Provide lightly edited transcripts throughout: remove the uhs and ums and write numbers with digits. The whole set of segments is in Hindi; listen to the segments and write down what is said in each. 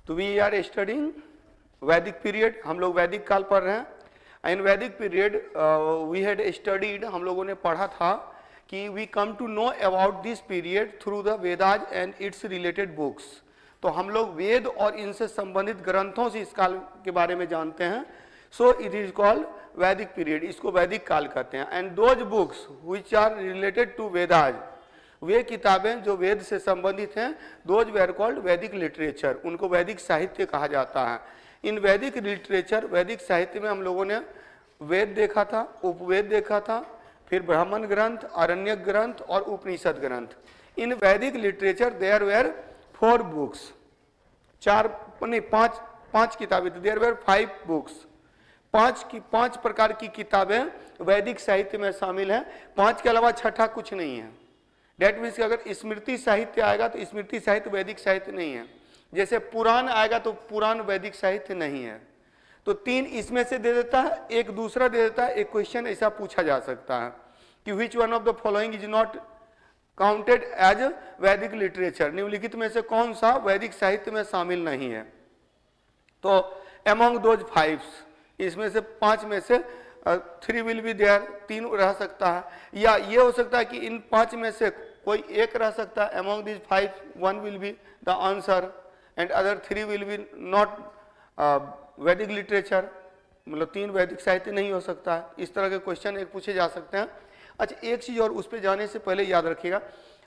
तो वी आर स्टडिंग वैदिक पीरियड, हम लोग वैदिक काल पढ़ रहे हैं। इन वैदिक पीरियड वी हैड स्टडीड, हम लोगों ने पढ़ा था कि we come to know about this period through the Vedas and it's related books. तो हम लोग वेद और इनसे संबंधित ग्रंथों से इस काल के बारे में जानते हैं। So it is called Vedic period, इसको वैदिक काल कहते हैं। And those books which are related to Vedas, वे किताबें जो वेद से संबंधित हैं, those were called Vedic literature, उनको वैदिक साहित्य कहा जाता है। इन वैदिक लिटरेचर, वैदिक साहित्य में हम लोगों ने वेद देखा था, उपवेद देखा था, फिर ब्राह्मण ग्रंथ, आरण्यक ग्रंथ और उपनिषद ग्रंथ। इन Vedic literature there where 4 books, 5 किताबें, देयर वेर 5 बुक्स, 5 प्रकार की किताबें वैदिक साहित्य में शामिल हैं। 5 के अलावा छठा कुछ नहीं है। डेट मीन्स अगर स्मृति साहित्य आएगा तो स्मृति साहित्य वैदिक साहित्य नहीं है। जैसे पुराण आएगा तो पुराण वैदिक साहित्य नहीं है। तो 3 इसमें से दे देता है, एक दूसरा दे देता है। एक क्वेश्चन ऐसा पूछा जा सकता है कि which one of the following is not counted as Vedic literature, निम्नलिखित में से कौन सा वैदिक साहित्य में शामिल नहीं है। तो अमॉन्ग दोज 5, इसमें से 5 में से 3 विल बी देयर, 3 रह सकता है, या ये हो सकता है कि इन 5 में से कोई एक रह सकता है। Among this 5 1 will be the answer and other 3 will be not वैदिक लिटरेचर, मतलब 3 वैदिक साहित्य नहीं हो सकता है। इस तरह के क्वेश्चन एक पूछे जा सकते हैं। अच्छा, एक चीज और उस पर जाने से पहले याद रखिएगा,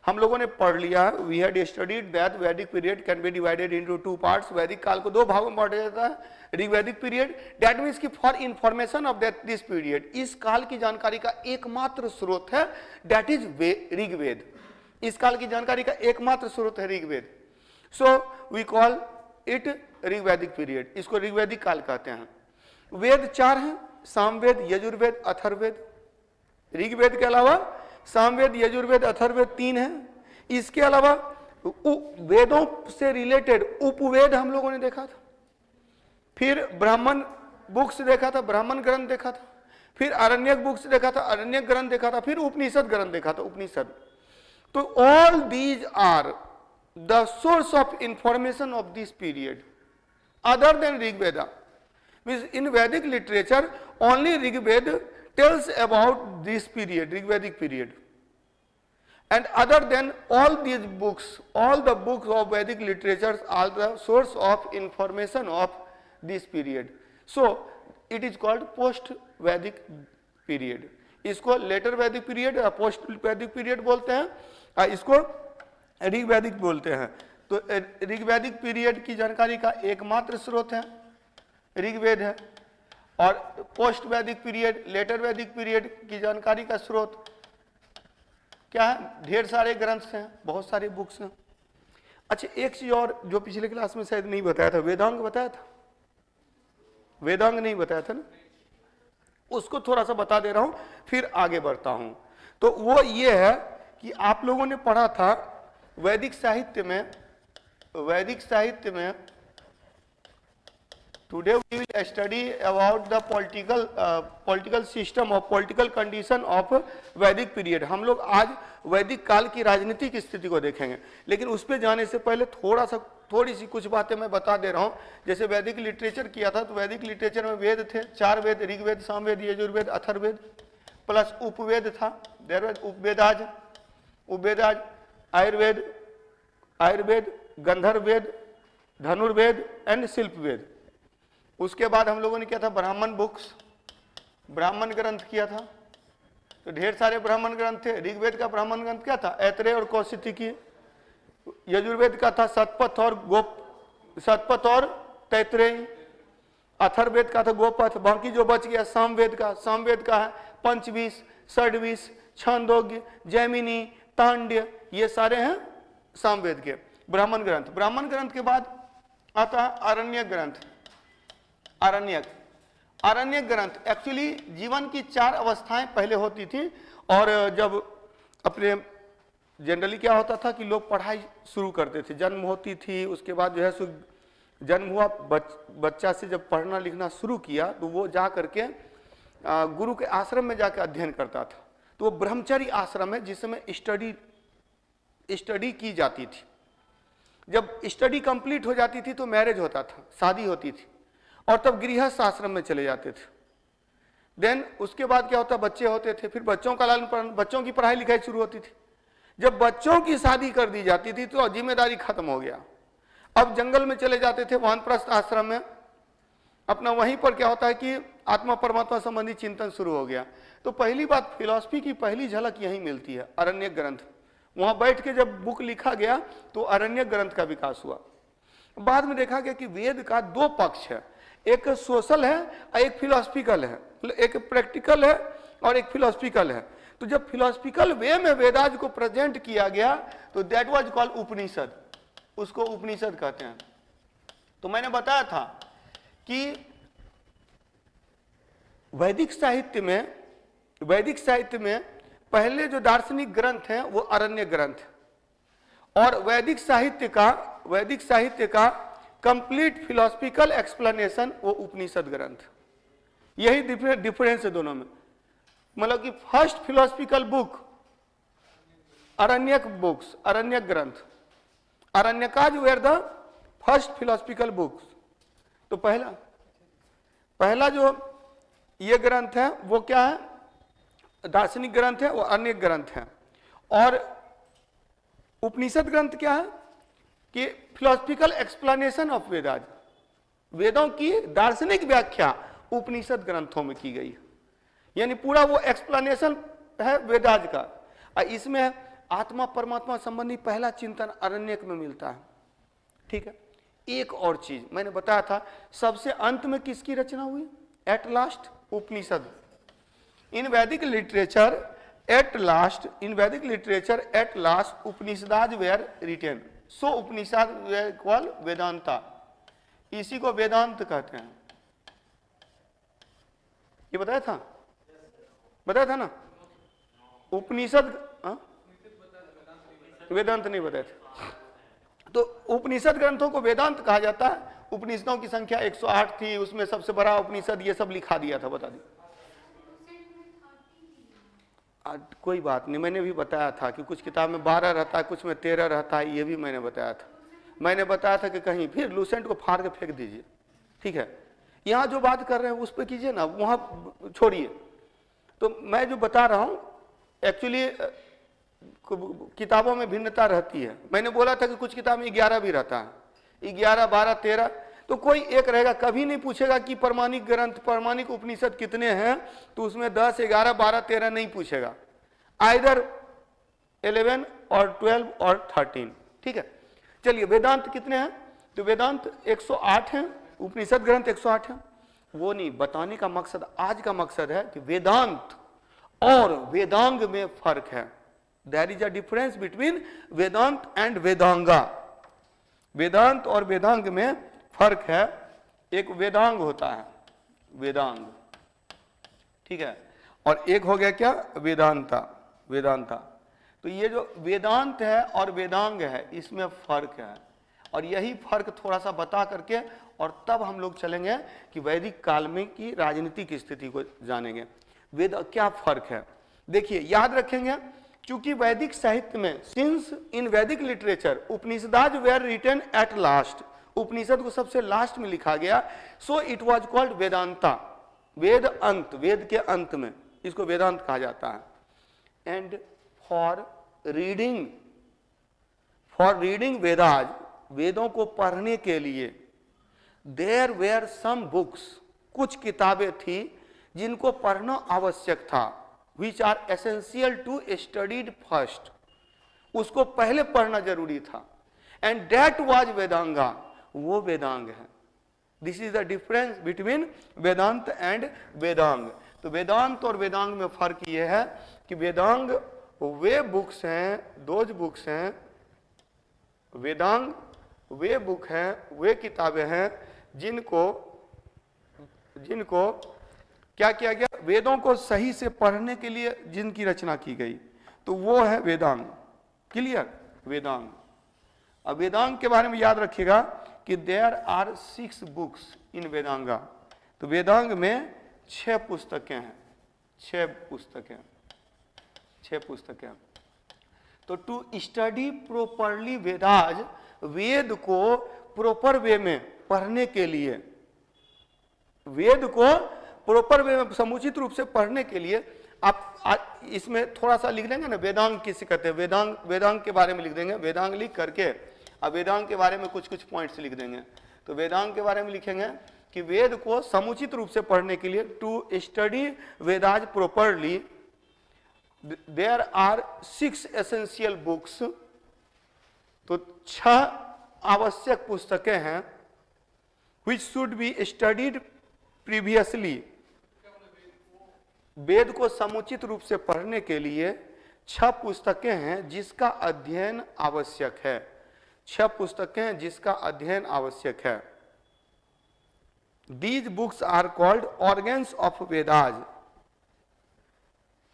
हम लोगों ने पढ़ लिया है, वी हैड स्टडीड दैट वैदिक period can be divided into 2 parts. वैदिक काल को 2 भागों में बांटा जाता है। ऋग्वैदिक पीरियड, दैट मीन्स कि for information of that this period, इस काल की जानकारी का एकमात्र स्रोत है दैट इज ऋग्वेद। इस काल की जानकारी का एकमात्र स्रोत है Rigveda. So we call it Rigvedic period, इसको ऋग्वैदिक काल कहते हैं। वेद 4 हैं, सामवेद, यजुर्वेद, अथर्ववेद। ऋग्वेद के अलावा सामवेद, यजुर्वेद, अथर्ववेद 3 हैं। इसके अलावा वेदों से रिलेटेड उपवेद हम लोगों ने देखा था, फिर ब्राह्मण बुक्स देखा था, ब्राह्मण ग्रंथ देखा था, फिर आरण्यक बुक्स देखा था, आरण्यक ग्रंथ देखा था, फिर उपनिषद ग्रंथ देखा था, उपनिषद। तो all these are the source of information of this period other than Rigveda. Means in Vedic literature only Rigveda tells about this period, Rigvedic period, and other than all these books, all the books of Vedic literatures are the source of information of this period. So it is called post Vedic period. इसको later Vedic period या post Vedic period बोलते हैं, इसको ऋग्वैदिक बोलते हैं। तो ऋग्वैदिक पीरियड की जानकारी का एकमात्र स्रोत है ऋग्वेद है, और post Vedic period, later Vedic period की जानकारी का स्रोत क्या है? ढेर सारे ग्रंथ हैं, बहुत सारे बुक्स हैं। अच्छा, एक चीज और जो पिछले क्लास में शायद नहीं बताया था, वेदांग बताया था, वेदांग नहीं बताया था ना, उसको थोड़ा सा बता दे रहा हूं, फिर आगे बढ़ता हूं। तो वो ये है कि आप लोगों ने पढ़ा था वैदिक साहित्य में Today we will study about the political system or political condition of वैदिक पीरियड। हम लोग आज वैदिक काल की राजनीतिक स्थिति को देखेंगे, लेकिन उस पर जाने से पहले थोड़ी सी कुछ बातें मैं बता दे रहा हूँ। जैसे वैदिक लिटरेचर किया था, तो वैदिक लिटरेचर में वेद थे, 4 वेद, ऋग्वेद, सामवेद, यजुर्वेद, अथर्ववेद, प्लस उपवेद था, there was उपवेदाज, Ayurveda, गंधर्ववेद, Dhanurveda and शिल्पवेद। उसके बाद हम लोगों ने किया था ब्राह्मण बुक्स, ब्राह्मण ग्रंथ किया था। तो ढेर सारे ब्राह्मण ग्रंथ थे। ऋग्वेद का ब्राह्मण ग्रंथ क्या था? ऐतरेय और कौशिकी। यजुर्वेद का था शतपथ और तैतरेय। अथर्ववेद का था गोपथ। बाकी जो बच गया सामवेद का है पंचवीस, षड्वीस, छांदोग्य, जैमिनी, तांड्य, ये सारे हैं सामवेद के ब्राह्मण ग्रंथ। ब्राह्मण ग्रंथ के बाद आता है आरण्यक ग्रंथ। आरण्यक ग्रंथ एक्चुअली जीवन की 4 अवस्थाएं पहले होती थी, और जब अपने जनरली क्या होता था कि लोग पढ़ाई शुरू करते थे, जन्म होती थी, उसके बाद जो है सो जन्म हुआ, बच्चा से जब पढ़ना लिखना शुरू किया तो वो जा करके गुरु के आश्रम में जाकर अध्ययन करता था। तो वो ब्रह्मचर्य आश्रम है जिसमें स्टडी की जाती थी। जब स्टडी कंप्लीट हो जाती थी तो मैरिज होता था, शादी होती थी, और तब गृहस्थ आश्रम में चले जाते थे। देन उसके बाद क्या होता, बच्चे होते थे, फिर बच्चों का लालन पालन, बच्चों की पढ़ाई लिखाई शुरू होती थी। जब बच्चों की शादी कर दी जाती थी तो जिम्मेदारी खत्म हो गया। अब जंगल में चले जाते थे, वानप्रस्थ आश्रम में, अपना वहीं पर क्या होता है कि आत्मा परमात्मा संबंधी चिंतन शुरू हो गया। तो पहली बात, फिलॉसफी की पहली झलक यहीं मिलती है, अरण्यक ग्रंथ। वहां बैठ के जब बुक लिखा गया तो अरण्यक ग्रंथ का विकास हुआ। बाद में देखा गया कि वेद का दो पक्ष है, एक सोशल है और एक फिलोसफिकल है, एक प्रैक्टिकल है और एक फिलोसफिकल है। तो जब फिलोसफिकल वे में वेदाज को प्रेजेंट किया गया तो दैट वाज कॉल्ड उपनिषद, उसको उपनिषद कहते हैं। तो मैंने बताया था कि वैदिक साहित्य में पहले जो दार्शनिक ग्रंथ हैं वो अरण्य ग्रंथ, और वैदिक साहित्य का कंप्लीट फिलोसफिकल एक्सप्लेनेशन वो उपनिषद ग्रंथ। यही डिफरेंस है दोनों में। मतलब कि first philosophical book Aranyaka books, अरण्यक ग्रंथ, Aranyakas were the first philosophical books. तो पहला जो ये ग्रंथ है वो क्या है, दार्शनिक ग्रंथ है, वो अरण्यक ग्रंथ है। और उपनिषद ग्रंथ क्या है कि फिलोसफिकल एक्सप्लेनेशन ऑफ वेदाज, वेदों की दार्शनिक व्याख्या उपनिषद ग्रंथों में की गई है। यानी पूरा वो एक्सप्लेनेशन है वेदाज का। और इसमें आत्मा परमात्मा संबंधी पहला चिंतन अरण्यक में मिलता है। ठीक है, एक और चीज मैंने बताया था, सबसे अंत में किसकी रचना हुई, eight last Upanishad. In Vedic literature at last Upanishads were written, so Upanishad were called Vedanta. इसी को वेदांत कहते हैं। ये बताया था ना उपनिषद, वेदांत नहीं बताया था। तो उपनिषद ग्रंथों को वेदांत कहा जाता है। उपनिषदों की संख्या 108 थी, उसमें सबसे बड़ा उपनिषद ये सब लिखा दिया था, बता दी। कोई बात नहीं, मैंने भी बताया था कि कुछ किताब में 12 रहता है, कुछ में 13 रहता है, ये भी मैंने बताया था। मैंने बताया था कि कहीं फिर लूसेंट को फाड़ के फेंक दीजिए, ठीक है। यहाँ जो बात कर रहे हैं उस पर कीजिए ना, वहाँ छोड़िए। तो मैं जो बता रहा हूँ एक्चुअली किताबों में भिन्नता रहती है। मैंने बोला था कि कुछ किताब में 11 भी रहता है, 11, 12, 13, तो कोई एक रहेगा। कभी नहीं पूछेगा कि प्रमाणिक ग्रंथ, प्रमाणिक उपनिषद कितने हैं, तो उसमें 10, 11, 12, 13 नहीं पूछेगा, आइदर 11 और 12 और 13। ठीक है, चलिए वेदांत कितने हैं, तो वेदांत 108 हैं, उपनिषद ग्रंथ 108 हैं। वो नहीं बताने का मकसद, आज का मकसद है कि वेदांत और वेदांग में फर्क है। There is a difference between Vedanta and Vedanga. Vedanta और वेदांग में फर्क है। एक वेदांग होता है, वेदांग, ठीक है, और एक हो गया क्या, वेदांता। वेदांता, तो ये जो वेदांत है और वेदांग है इसमें फर्क है। और यही फर्क थोड़ा सा बता करके और तब हम लोग चलेंगे कि वैदिक काल में की राजनीतिक स्थिति को जानेंगे। वेद क्या फर्क है, देखिए याद रखेंगे। क्योंकि वैदिक साहित्य में, since in Vedic literature Upanishads were written at last, Upanishad को सबसे लास्ट में लिखा गया, so it was called Vedanta. Veda अंत, वेद के अंत में इसको वेदांत कहा जाता है। एंड फॉर रीडिंग वेदाज, वेदों को पढ़ने के लिए, देयर वेर सम बुक्स, कुछ किताबें थी जिनको पढ़ना आवश्यक था, which are essential to studied first, उसको पहले पढ़ना जरूरी था। एंड that was वेदांगा, वो वेदांग है। This is the difference between Vedanta and Vedang. तो वेदांत और वेदांग में फर्क ये है कि वेदांग वे बुक्स हैं, दोज बुक्स हैं, वेदांग वे बुक हैं, वे किताबें हैं जिनको क्या किया गया, वेदों को सही से पढ़ने के लिए जिनकी रचना की गई, तो वो है वेदांग। क्लियर, वेदांग। अब वेदांग के बारे में याद रखिएगा कि देयर आर 6 बुक्स इन वेदांगा। तो वेदांग में 6 पुस्तकें हैं, 6 पुस्तकें। तो टू स्टडी प्रोपरली वेदाज वेद को प्रॉपर वे में पढ़ने के लिए, वेद को प्रॉपर वे में समुचित रूप से पढ़ने के लिए आप इसमें थोड़ा सा लिख देंगे ना, वेदांग किसे कहते हैं, वेदांग, वेदांग के बारे में लिख देंगे। वेदांग लिख करके अब वेदांग के बारे में कुछ कुछ पॉइंट्स लिख देंगे। तो वेदांग के बारे में लिखेंगे कि वेद को समुचित रूप से पढ़ने के लिए, to study Vedas properly there are 6 essential books. तो 6 आवश्यक पुस्तकें हैं which should be studied previously। वेद को समुचित रूप से पढ़ने के लिए 6 पुस्तकें हैं जिसका अध्ययन आवश्यक है। 6 पुस्तकें हैं जिसका अध्ययन आवश्यक है। These books are called organs of Vedas।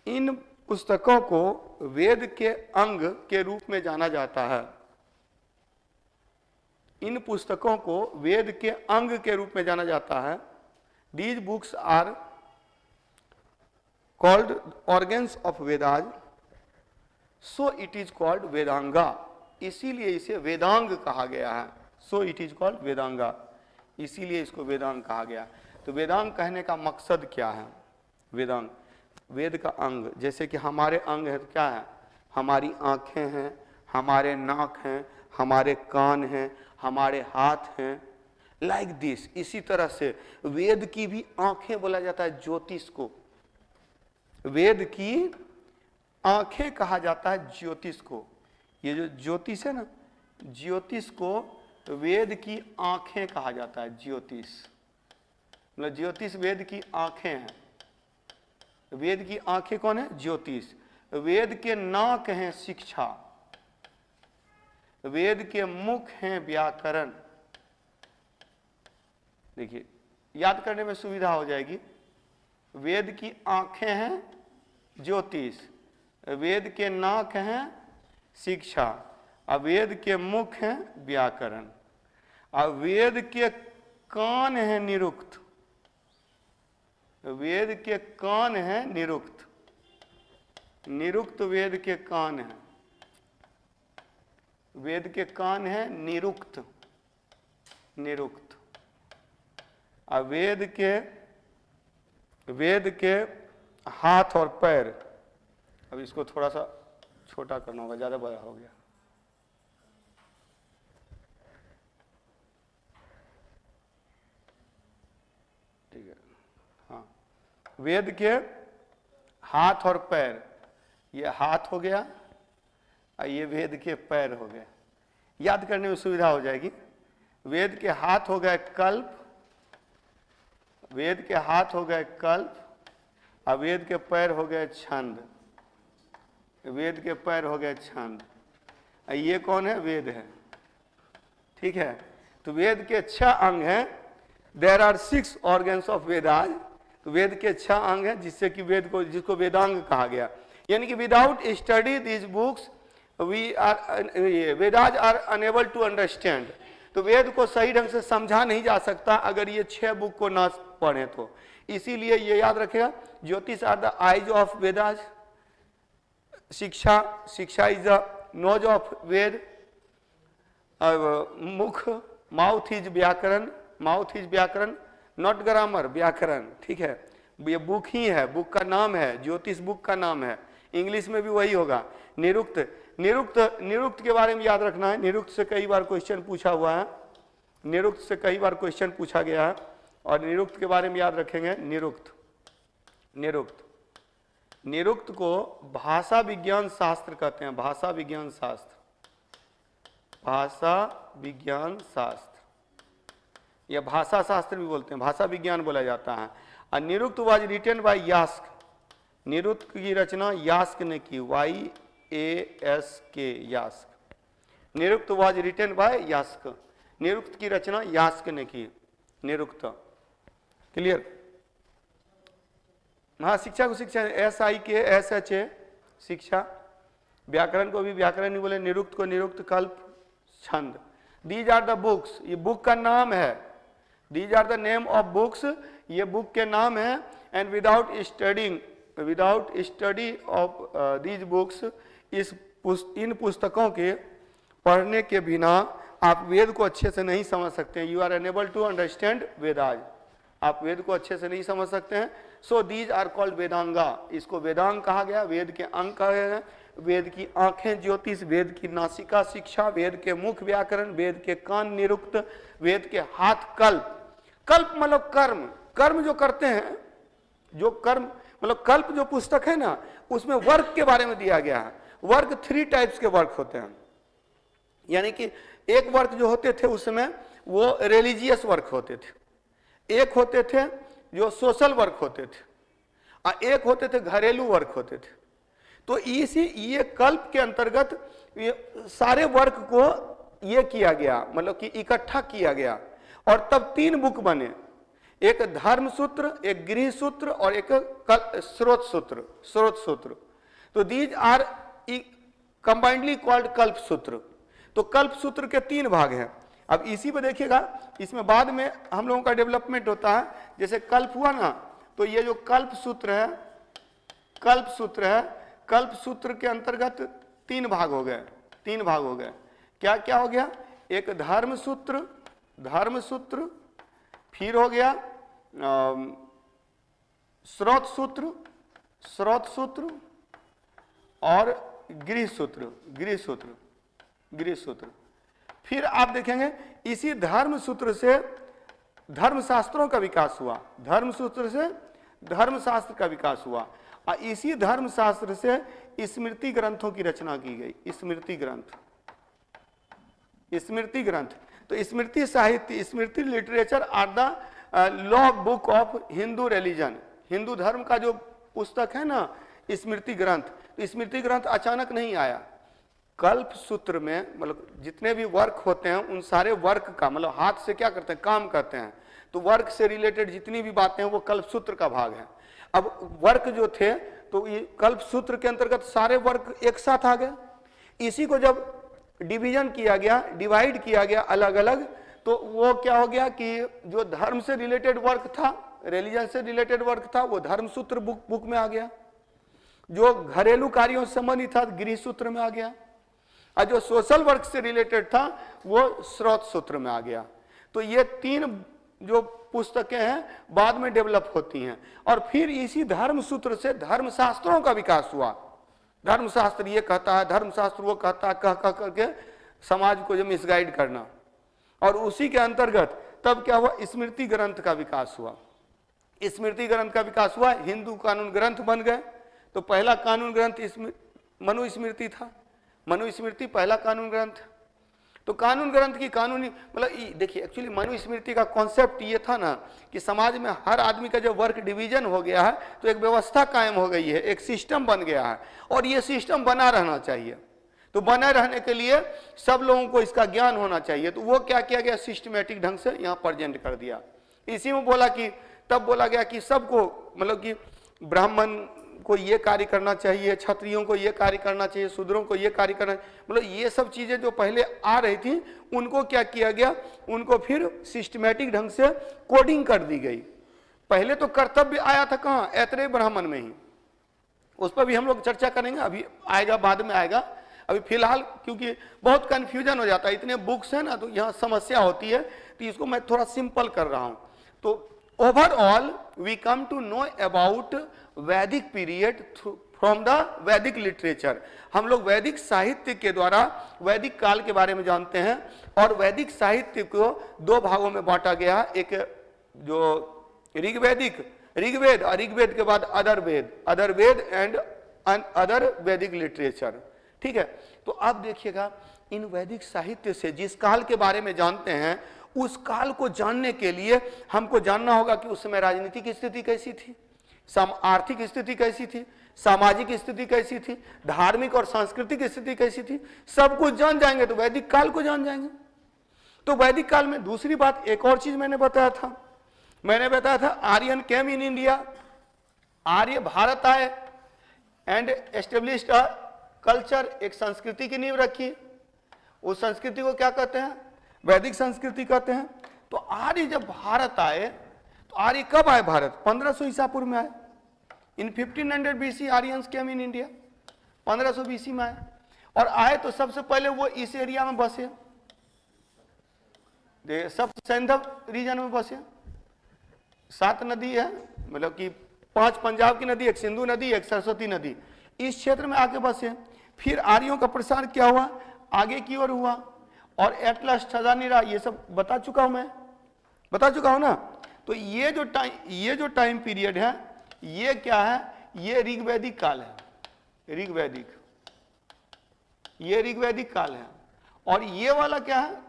इन पुस्तकों को वेद के अंग के रूप में जाना जाता है। इन पुस्तकों को वेद के अंग के रूप में जाना जाता है। These books are called organs of Vedas, so it is called Vedanga। इसीलिए इसे वेदांग कहा गया है। So it is called वेदांगा, इसीलिए इसको वेदांग कहा गया। तो वेदांग कहने का मकसद क्या है? वेदांग वेद का अंग, जैसे कि हमारे अंग है तो क्या है? हमारी आंखें हैं, हमारे नाक हैं, हमारे कान हैं, हमारे हाथ हैं, लाइक दिस। इसी तरह से वेद की भी आंखें बोला जाता है ज्योतिष को। वेद की आंखें कहा जाता है ज्योतिष को। ये जो ज्योतिष है ना, ज्योतिष को वेद की आंखें कहा जाता है। ज्योतिष मतलब ज्योतिष वेद की आंखें हैं। वेद की आंखें कौन है? ज्योतिष। वेद के नाक हैं शिक्षा, वेद के मुख हैं व्याकरण। देखिए याद करने में सुविधा हो जाएगी। वेद की आंखें हैं ज्योतिष, वेद के नाक हैं शिक्षा, और वेद के मुख हैं व्याकरण, और वेद के कान हैं निरुक्त। वेद के कान हैं निरुक्त, निरुक्त वेद के कान हैं। वेद के कान हैं निरुक्त, निरुक्त। और वेद के हाथ और पैर, अब इसको थोड़ा सा छोटा करना होगा, ज्यादा बड़ा हो गया। ठीक है, हाँ। वेद के हाथ और पैर, ये हाथ हो गया और ये वेद के पैर हो गए। याद करने में सुविधा हो जाएगी। वेद के हाथ हो गए कल्प, वेद के हाथ हो गए कल्प, और वेद के पैर हो गए छंद। वेद के पैर हो गए छंद। ये कौन है? वेद है। ठीक है, तो वेद के 6 अंग हैं। There are 6 organs of Vedas. तो वेद के 6 अंग हैं जिससे कि वेद को, जिसको वेदांग कहा गया। यानी कि without study this books we are, Vedas are unable to understand. तो वेद को सही ढंग से समझा नहीं जा सकता अगर ये 6 बुक को ना पढ़े तो। इसीलिए ये याद रखेगा, Jyotish are the eyes of Vedas, Shiksha, Shiksha is the nose of Veda, mukh, mouth is Vyakaran, mouth is Vyakaran, not grammar, Vyakaran. ठीक है, ये बुक ही है, बुक का नाम है, ज्योतिष बुक का नाम है। इंग्लिश में भी वही होगा। निरुक्त, निरुक्त, निरुक्त के बारे में याद रखना है। निरुक्त से कई बार क्वेश्चन पूछा हुआ है, निरुक्त से कई बार क्वेश्चन पूछा गया है, और निरुक्त के बारे में याद रखेंगे। निरुक्त, निरुक्त, निरुक्त को भाषा विज्ञान शास्त्र कहते हैं। भाषा विज्ञान शास्त्र, भाषा विज्ञान शास्त्र या भाषा शास्त्र भी बोलते हैं, भाषा विज्ञान बोला जाता है। और Nirukta was written by Yaska. Nirukta की रचना यास्क ने की, YASK, Yaska. Nirukta was written by Yaska, Nirukta की रचना यास्क ने की। निरुक्त, क्लियर? हाँ, शिक्षा को शिक्षा, SIKSHA, शिक्षा। व्याकरण को भी व्याकरण नहीं बोले, निरुक्त को Nirukta, Kalpa, Chhanda. These are the books, ये बुक का नाम है। These are the name of books, ये बुक के नाम है। And without studying, without study of these books, इन पुस्तकों के पढ़ने के बिना आप वेद को अच्छे से नहीं समझ सकते हैं, you are unable to understand Vedas, आप वेद को अच्छे से नहीं समझ सकते हैं। So these are called Vedanga, इसको वेदांग कहा गया, वेद के अंग कहा गया। वेद की आंखें ज्योतिष, वेद की नासिका शिक्षा, वेद के मुख व्याकरण, वेद के कान निरुक्त, वेद के हाथ कल्प। कल्प मतलब कर्म, कर्म जो करते हैं, जो कर्म मतलब कल्प जो पुस्तक है ना, उसमें वर्क के बारे में दिया गया है। वर्क 3 टाइप्स के वर्क होते हैं, यानी कि एक वर्क जो होते थे उसमें वो रिलीजियस वर्क होते थे, एक होते थे जो सोशल वर्क होते थे, और एक होते थे घरेलू वर्क होते थे। तो ये कल्प के अंतर्गत ये सारे वर्क को ये किया गया, मतलब कि इकट्ठा किया गया, और तब 3 बुक बने, एक धर्म सूत्र, एक गृह सूत्र और एक स्रोत सूत्र, स्रोत सूत्र। तो दीज आर कंबाइंडली कॉल्ड कल्प सूत्र। तो कल्प सूत्र के 3 भाग हैं। अब इसी पे देखिएगा, इसमें बाद में हम लोगों का डेवलपमेंट होता है। जैसे कल्प हुआ ना, तो ये जो कल्प सूत्र है, कल्प सूत्र है, कल्प सूत्र के अंतर्गत 3 भाग हो गए, 3 भाग हो गए। क्या क्या हो गया? एक धर्म सूत्र, धर्म सूत्र, फिर हो गया स्रोत सूत्र, स्रोत सूत्र, और गृह सूत्र, गृह सूत्र, गृह सूत्र। फिर आप देखेंगे इसी धर्म सूत्र से धर्मशास्त्रों का विकास हुआ, धर्म सूत्र से धर्मशास्त्र का विकास हुआ, और इसी धर्मशास्त्र से स्मृति ग्रंथों की रचना की गई। स्मृति ग्रंथ, स्मृति ग्रंथ। तो स्मृति साहित्य, Smriti literature are the law book of Hindu religion. Hindu धर्म का जो पुस्तक है ना स्मृति ग्रंथ, तो स्मृति ग्रंथ अचानक नहीं आया। कल्प सूत्र में मतलब जितने भी वर्क होते हैं उन सारे वर्क का मतलब हाथ से क्या करते हैं, काम करते हैं। तो वर्क से रिलेटेड जितनी भी बातें हैं वो कल्प सूत्र का भाग है। अब वर्क जो थे तो ये कल्प सूत्र के अंतर्गत सारे वर्क एक साथ आ गए। इसी को जब डिवीजन किया गया, डिवाइड किया गया अलग अलग, तो वो क्या हो गया कि जो धर्म से रिलेटेड वर्क था, रिलीजन से रिलेटेड वर्क था, वो धर्म सूत्र बुक में आ गया। जो घरेलू कार्यों से संबंधित था गृह सूत्र में आ गया, और जो सोशल वर्क से रिलेटेड था वो स्रोत सूत्र में आ गया। तो ये 3 जो पुस्तकें हैं बाद में डेवलप होती हैं, और फिर इसी धर्म सूत्र से धर्मशास्त्रों का विकास हुआ। धर्मशास्त्र ये कहता है, धर्मशास्त्र वो कहता है, कह करके समाज को जो मिसगाइड करना, और उसी के अंतर्गत तब क्या हुआ, स्मृति ग्रंथ का विकास हुआ। स्मृति ग्रंथ का विकास हुआ, हिंदू कानून ग्रंथ बन गए। तो पहला कानून ग्रंथ मनुस्मृति था, मनुस्मृति पहला कानून ग्रंथ। तो कानून ग्रंथ की कानूनी मतलब देखिए, एक्चुअली मनुस्मृति का कॉन्सेप्ट ये था ना कि समाज में हर आदमी का जब वर्क डिवीजन हो गया है तो एक व्यवस्था कायम हो गई है, एक सिस्टम बन गया है, और ये सिस्टम बना रहना चाहिए। तो बने रहने के लिए सब लोगों को इसका ज्ञान होना चाहिए। तो वो क्या किया गया, सिस्टमेटिक ढंग से यहाँ प्रेजेंट कर दिया। इसी में बोला कि तब बोला गया कि सबको मतलब कि ब्राह्मण को ये कार्य करना चाहिए, क्षत्रियों को ये कार्य करना चाहिए, शूद्रों को ये कार्य करना, मतलब ये सब चीजें जो पहले आ रही थी उनको क्या किया गया, उनको फिर सिस्टमेटिक ढंग से कोडिंग कर दी गई। पहले तो कर्तव्य आया था कहाँ, ऐतरेय ब्राह्मण में ही, उस पर भी हम लोग चर्चा करेंगे, अभी आएगा, बाद में आएगा। अभी फिलहाल क्योंकि बहुत कंफ्यूजन हो जाता है, इतने बुक्स हैं ना, तो यहाँ समस्या होती है, तो इसको मैं थोड़ा सिंपल कर रहा हूँ। तो overall we come to know about Vedic period from the Vedic literature. हम लोग वैदिक साहित्य के द्वारा वैदिक काल के बारे में जानते हैं, और वैदिक साहित्य को 2 भागों में बांटा गया। एक जो ऋग्वेदिक, ऋग्वेद, और ऋग्वेद के बाद अदरवेद, अदरवेद एंड अदर वैदिक लिटरेचर। ठीक है, तो अब देखिएगा इन वैदिक साहित्य से जिस काल के बारे में जानते हैं, उस काल को जानने के लिए हमको जानना होगा कि उस समय राजनीतिक स्थिति कैसी थी, आर्थिक स्थिति कैसी थी, सामाजिक स्थिति कैसी थी, धार्मिक और सांस्कृतिक स्थिति कैसी थी। सब कुछ जान जाएंगे तो वैदिक काल को जान जाएंगे। तो वैदिक काल में दूसरी बात, एक और चीज मैंने बताया था, आर्यन केम इन इंडिया, आर्य भारत आए एंड एस्टेब्लिश्ड अ कल्चर, एक संस्कृति की नींव रखी। उस संस्कृति को क्या कहते हैं, वैदिक संस्कृति कहते हैं। तो आर्य जब भारत आए, तो आर्य कब आए भारत, 1500 ईसा पूर्व में आए। इन 1500 BC Aryans came in India, 1500 BC में आए, और आए तो सबसे पहले वो इस एरिया में बसे, सब सैंधव रीजन में बसे। 7 नदी है, मतलब कि 5 पंजाब की नदी, एक सिंधु नदी, एक सरस्वती नदी, इस क्षेत्र में आके बसे। फिर आर्यों का प्रसार क्या हुआ, आगे की ओर हुआ, और एटलस, ठजानिरा, ये सब बता चुका हूं मैं, बता चुका हूं ना। तो ये जो टाइम पीरियड है, ये क्या है, ये ऋग्वैदिक काल है, ऋग्वैदिक, ये ऋग्वैदिक काल है। और ये वाला क्या है,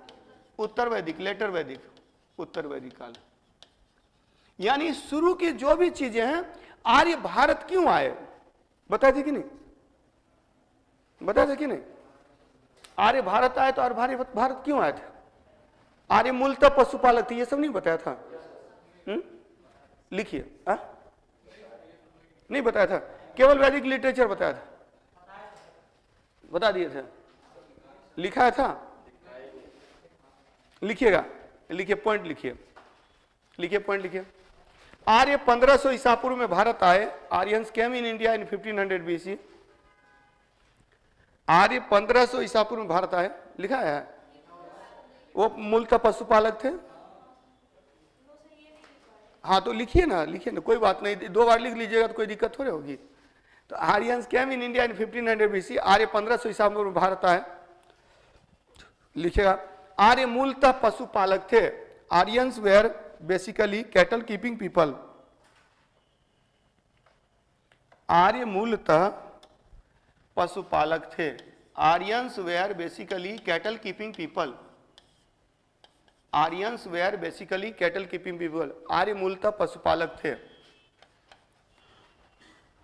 उत्तर वैदिक, लेटर वैदिक, उत्तर वैदिक काल। यानी शुरू की जो भी चीजें हैं, आर्य भारत क्यों आए, बताए थे कि नहीं, बताए थे कि नहीं? आर्य भारत आए तो आर्य भारत क्यों आए थे? आर्य मूलतः पशुपालक थे, ये सब नहीं बताया था? लिखिए, नहीं बताया था, केवल वैदिक लिटरेचर बताया था, बता दिए थे, लिखा था, लिखिएगा, लिखिए, पॉइंट लिखिए, लिखिए, पॉइंट लिखिए। आर्य 1500 ईसा पूर्व में भारत आए, Aryans came in India in 1500 BC। Arya 1500 ईसा पूर्व में भारत आए, लिखा है, वो मूलतः पशुपालक थे। हाँ तो लिखिए ना, लिखिए ना, कोई बात नहीं, 2 बार लिख लीजिएगा तो कोई दिक्कत थोड़ी होगी। तो Aryans came in India in 1500 BC, Arya 1500 ईसा पूर्व में भारत आए, लिखेगा। आर्य मूलतः पशुपालक थे, Aryans were basically cattle keeping people. Arya मूलतः पशुपालक थे, Aryans were basically cattle keeping people, Aryans were basically cattle keeping people. Arya मूलतः पशुपालक थे,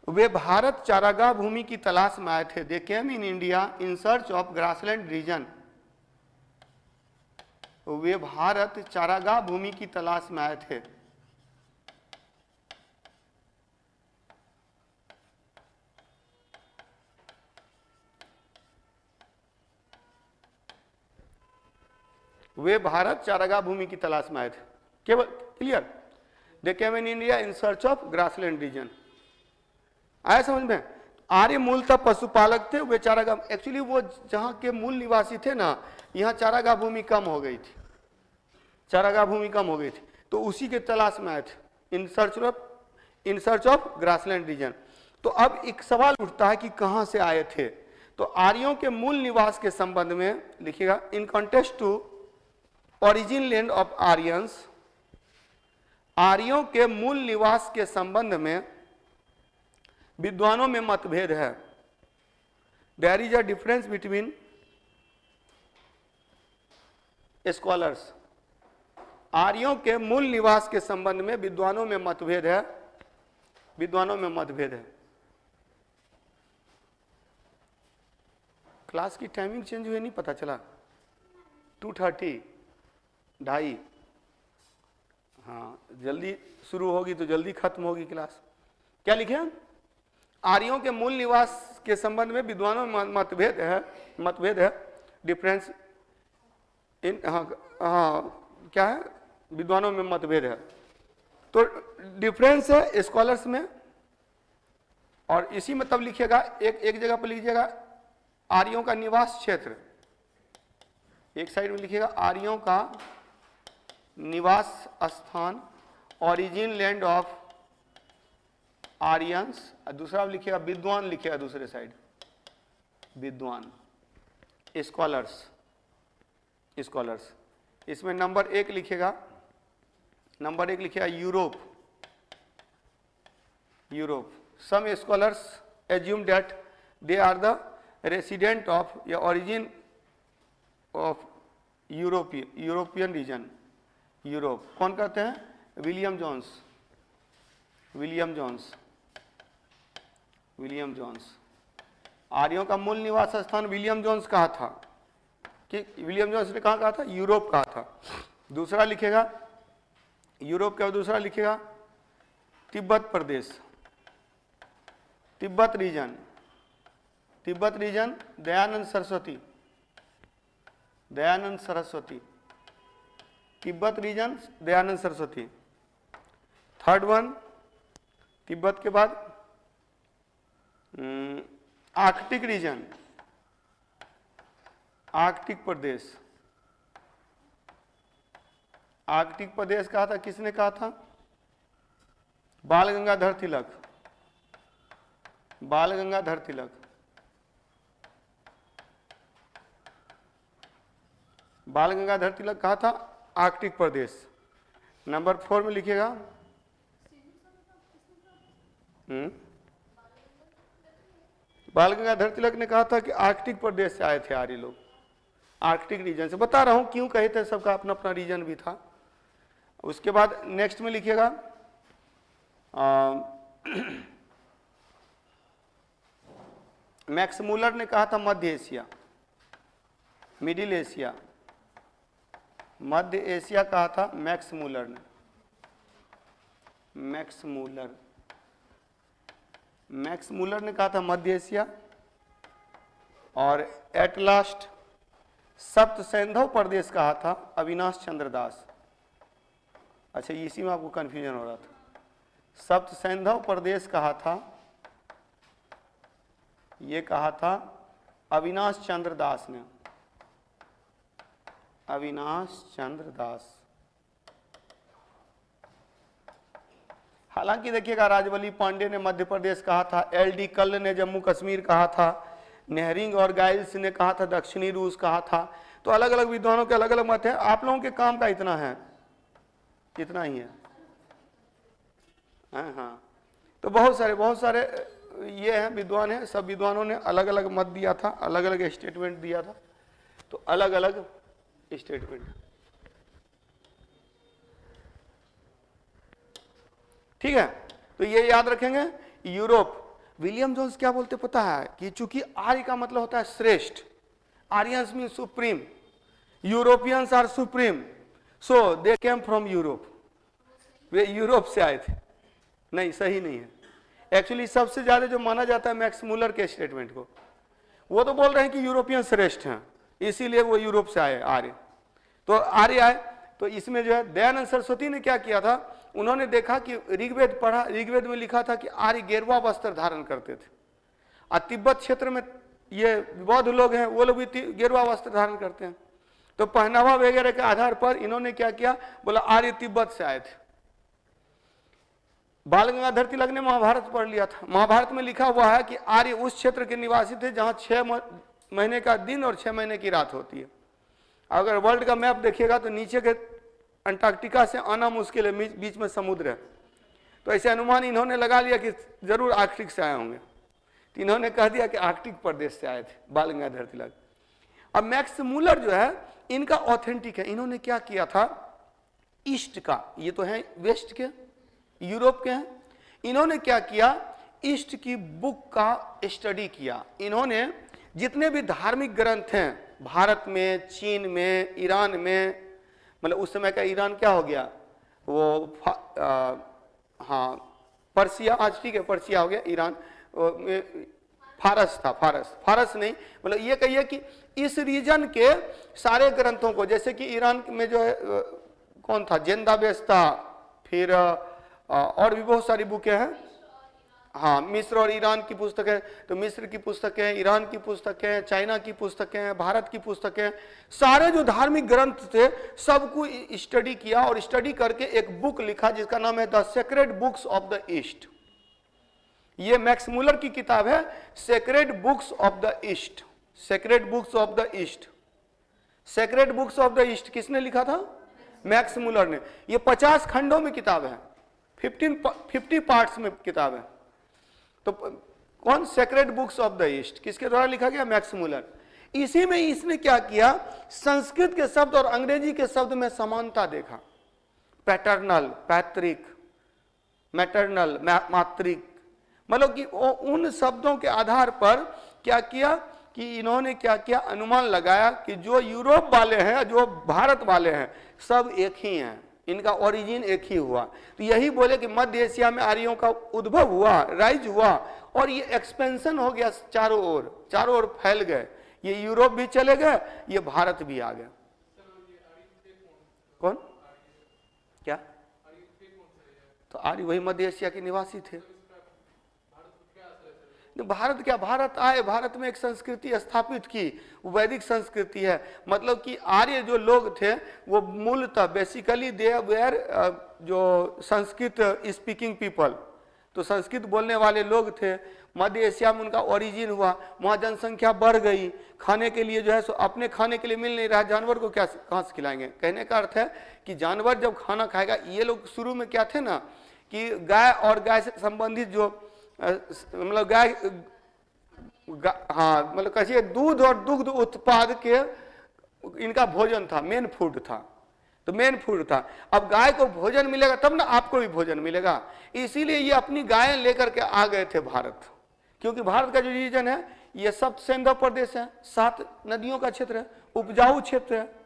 वे भारत चारागाह भूमि की तलाश में आए थे। They came in India in search of grassland region, वे भारत चारागाह भूमि की तलाश में आए थे। वे भारत चारागाह भूमि की तलाश में आए थे, केवल clear. They came in India in search of grassland region, आया समझ में? आर्य मूलतः पशुपालक थे, वे चारागाह, एक्चुअली वो जहां के मूल निवासी थे ना, यहाँ चारागाह भूमि कम हो गई थी, चारागाह भूमि कम हो गई थी, तो उसी के तलाश में आए थे, in search of grassland region. तो अब एक सवाल उठता है कि कहां से आए थे। तो आर्यों के मूल निवास के संबंध में लिखिएगा, in context to origin land of Aryans, आर्यों के मूल निवास के संबंध में विद्वानों में मतभेद है। There is a difference between scholars, आर्यों के मूल निवास के संबंध में विद्वानों में मतभेद है, विद्वानों में मतभेद है। क्लास की टाइमिंग चेंज हुई, नहीं पता चला, 2:30, 2:30, हाँ जल्दी शुरू होगी तो जल्दी खत्म होगी क्लास। क्या लिखे? आर्यों के मूल निवास के संबंध में विद्वानों में मतभेद है, डिफरेंस इन, हाँ क्या है, विद्वानों में मतभेद है। तो डिफरेंस है स्कॉलर्स में, और इसी में तब लिखिएगा, एक जगह पर लिखिएगा आर्यों का निवास क्षेत्र, एक साइड में लिखिएगा आर्यों का निवास स्थान, ओरिजिन लैंड ऑफ आर्यंस, दूसरा लिखिएगा विद्वान, लिखिएगा दूसरे साइड विद्वान, स्कॉलर्स, स्कॉलर्स। इसमें नंबर 1 लिखिएगा, नंबर 1 लिखिएगा Europe, Europe. Some scholars assume that they are the resident of या origin of European region, Europe. कौन कहते हैं? William Jones, William Jones, William Jones. आर्यों का मूल निवास स्थान विलियम जोन्स कहा था, कि विलियम जोन्स ने कहा था? यूरोप कहा था। दूसरा लिखेगा यूरोप का, दूसरा लिखेगा तिब्बत प्रदेश, Tibet region, Tibet region, Dayanand Saraswati, Dayanand Saraswati, Tibet region, Dayanand Saraswati. Third one, Tibet के बाद आर्कटिक रीजन, आर्कटिक प्रदेश, आर्कटिक प्रदेश कहा था, किसने कहा था? बाल गंगाधर तिलक। बाल गंगाधर तिलक। बाल गंगाधर तिलक कहा था आर्कटिक प्रदेश। नंबर 4 में लिखिएगा। बाल गंगाधर तिलक ने कहा था कि आर्कटिक प्रदेश से आए थे आर्य लोग, आर्कटिक रीजन से। बता रहा हूं क्यों कहे थे, सबका अपना अपना रीजन भी था। उसके बाद नेक्स्ट में लिखिएगा मैक्स मूलर ने कहा था मध्य एशिया, मिडिल एशिया, मध्य एशिया कहा था मैक्स मूलर ने। मैक्स मूलर ने कहा था मध्य एशिया। और एट लास्ट सप्त सैंधव प्रदेश कहा था अविनाश चंद्र दास। अच्छा, इसी में आपको कंफ्यूजन हो रहा था। सप्त सैंधव प्रदेश कहा था, ये कहा था अविनाश चंद्र दास ने। अविनाश चंद्र दास। हालांकि देखिएगा, राजवली पांडे ने मध्य प्रदेश कहा था, एल.डी. कल्ल ने जम्मू कश्मीर कहा था, नेहरिंग और गाइल्स ने कहा था दक्षिणी रूस कहा था। तो अलग अलग विद्वानों के अलग अलग मत हैं। आप लोगों के काम का इतना है, इतना ही है। हाँ, तो बहुत सारे ये हैं विद्वान हैं, सब विद्वानों ने अलग अलग मत दिया था, अलग अलग स्टेटमेंट दिया था। तो अलग अलग स्टेटमेंट, ठीक है। तो ये याद रखेंगे। यूरोप, विलियम जोन्स क्या बोलते पता है कि चूंकि आर्य का मतलब होता है श्रेष्ठ, Aryans mean supreme, Europeans are supreme, so they came from Europe. वे यूरोप से आए थे। नहीं, सही नहीं है। एक्चुअली सबसे ज्यादा जो माना जाता है मैक्स मूलर के स्टेटमेंट को, वो तो बोल रहे हैं कि यूरोपियन श्रेष्ठ हैं, इसीलिए वो यूरोप से आए आर्य। तो आर्य आए, तो इसमें जो है दयानंद सरस्वती ने क्या किया था, उन्होंने देखा कि ऋग्वेद पढ़ा, ऋग्वेद में लिखा था कि आर्य गेरुआ वस्त्र धारण करते थे। और तिब्बत क्षेत्र में ये बौद्ध लोग हैं, वो लोग भी गेरुआ वस्त्र धारण करते हैं। तो पहनावा वगैरह के आधार पर इन्होंने क्या किया, बोला आर्य तिब्बत से आए थे। बाल गंगाधर तिलक ने महाभारत पढ़ लिया था। महाभारत में लिखा हुआ है कि आर्य उस क्षेत्र के निवासी थे जहां 6 महीने का दिन और 6 महीने की रात होती है। अगर वर्ल्ड का मैप देखिएगा तो नीचे के अंटार्कटिका से आना मुश्किल है, बीच में समुद्र है। तो ऐसे अनुमान इन्होंने लगा लिया कि जरूर आर्कटिक से आए होंगे, तो इन्होंने कह दिया कि आर्कटिक प्रदेश से आए थे बाल गंगाधर तिलक। अब मैक्स मूलर जो है इनका ऑथेंटिक है। इन्होंने क्या किया था, ईस्ट का, ये तो है वेस्ट के, यूरोप के हैं, इन्होंने क्या किया, ईस्ट की बुक का स्टडी किया। इन्होंने जितने भी धार्मिक ग्रंथ हैं भारत में, चीन में, ईरान में, मतलब उस समय का ईरान क्या हो गया, वो हाँ पर्सिया, आज ठीक है पर्सिया हो गया, ईरान फारस था, फारस नहीं, मतलब ये कहिए कि इस रीजन के सारे ग्रंथों को, जैसे कि ईरान में जो है कौन था, जेंदाबेस था, फिर और भी बहुत सारी बुकें हैं। हाँ, मिस्र और ईरान की पुस्तकें, तो मिस्र की पुस्तकें, ईरान की पुस्तकें, चाइना की पुस्तकें, भारत की पुस्तकें, सारे जो धार्मिक ग्रंथ थे सबको स्टडी किया और स्टडी करके एक बुक लिखा जिसका नाम है the sacred books of the east. ये मैक्स मूलर की किताब है, sacred books of the east. Sacred books of the east, sacred books of the east किसने लिखा था, मैक्स मूलर ने। ये 50 खंडों में किताब है, 50 पार्ट्स में किताब है। तो कौन, sacred books of the east किसके द्वारा लिखा गया, मैक्स मूलर। इसी में इसने क्या किया, संस्कृत के शब्द और अंग्रेजी के शब्द में समानता देखा। पैटर्नल, पैतृक, मैटरनल, मातृक, मतलब कि उन शब्दों के आधार पर क्या किया कि इन्होंने क्या किया, अनुमान लगाया कि जो यूरोप वाले हैं, जो भारत वाले हैं, सब एक ही हैं, इनका ओरिजिन एक ही हुआ। तो यही बोले कि मध्य एशिया में आर्यों का उद्भव हुआ, राइज हुआ, और ये एक्सपेंशन हो गया चारों ओर फैल गए। ये यूरोप भी चले गए, ये भारत भी आ गया। कौन, क्या, तो आर्य वही मध्य एशिया के निवासी थे। भारत क्या, भारत आए, भारत में एक संस्कृति स्थापित की, वो वैदिक संस्कृति है। मतलब कि आर्य जो लोग थे वो मूलतः बेसिकली दे वेयर जो संस्कृत स्पीकिंग पीपल, तो संस्कृत बोलने वाले लोग थे। मध्य एशिया में उनका ओरिजिन हुआ, वहाँ जनसंख्या बढ़ गई, खाने के लिए जो है सो अपने खाने के लिए मिल नहीं रहा, जानवर को क्या कहाँ से खिलाएंगे। कहने का अर्थ है कि जानवर जब खाना खाएगा, ये लोग शुरू में क्या थे ना कि गाय और गाय से संबंधित जो मतलब गाय हाँ मतलब कहिए दूध और दुग्ध उत्पाद के इनका भोजन था, मेन फूड था, तो मेन फूड था। अब गाय को भोजन मिलेगा तब ना आपको भी भोजन मिलेगा, इसीलिए ये अपनी गायें लेकर के आ गए थे भारत। क्योंकि भारत का जो रीजन है ये सब सेंध प्रदेश है, 7 नदियों का क्षेत्र है, उपजाऊ क्षेत्र है।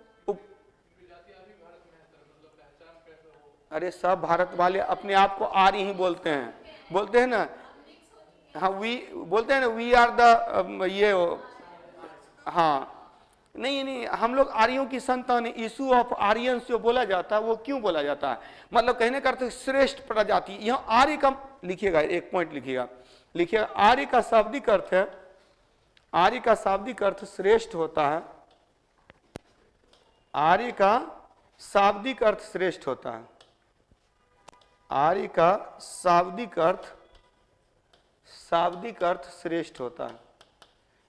अरे सब भारत वाले अपने आप को आर्य ही बोलते हैं ना, हाँ वी बोलते हैं ना, वी आर द ये हाँ नहीं हम लोग आर्यों की संतान, इशू ऑफ आर्यंस जो बोला जाता है वो क्यों बोला जाता है, मतलब कहने का अर्थ श्रेष्ठ प्रजाति। यहाँ आर्य का लिखिएगा, एक पॉइंट लिखिएगा, आर्य का शाब्दिक अर्थ है, आर्य का शाब्दिक अर्थ श्रेष्ठ होता है, आर्य का शाब्दिक अर्थ श्रेष्ठ होता है, आर्य का शाब्दिक अर्थ श्रेष्ठ होता है।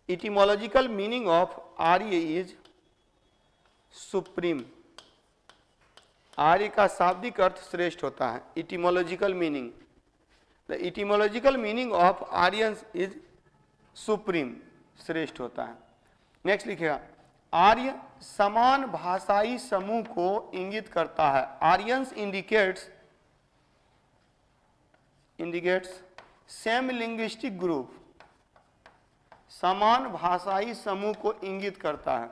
Etymological meaning of Arya is supreme, Arya का शाब्दिक अर्थ श्रेष्ठ होता है। Etymological meaning, the etymological meaning of Aryans is supreme, श्रेष्ठ होता है। नेक्स्ट लिखिएगा, आर्य समान भाषाई समूह को इंगित करता है। Aryans indicates same linguistic group, समान भाषाई समूह को इंगित करता है।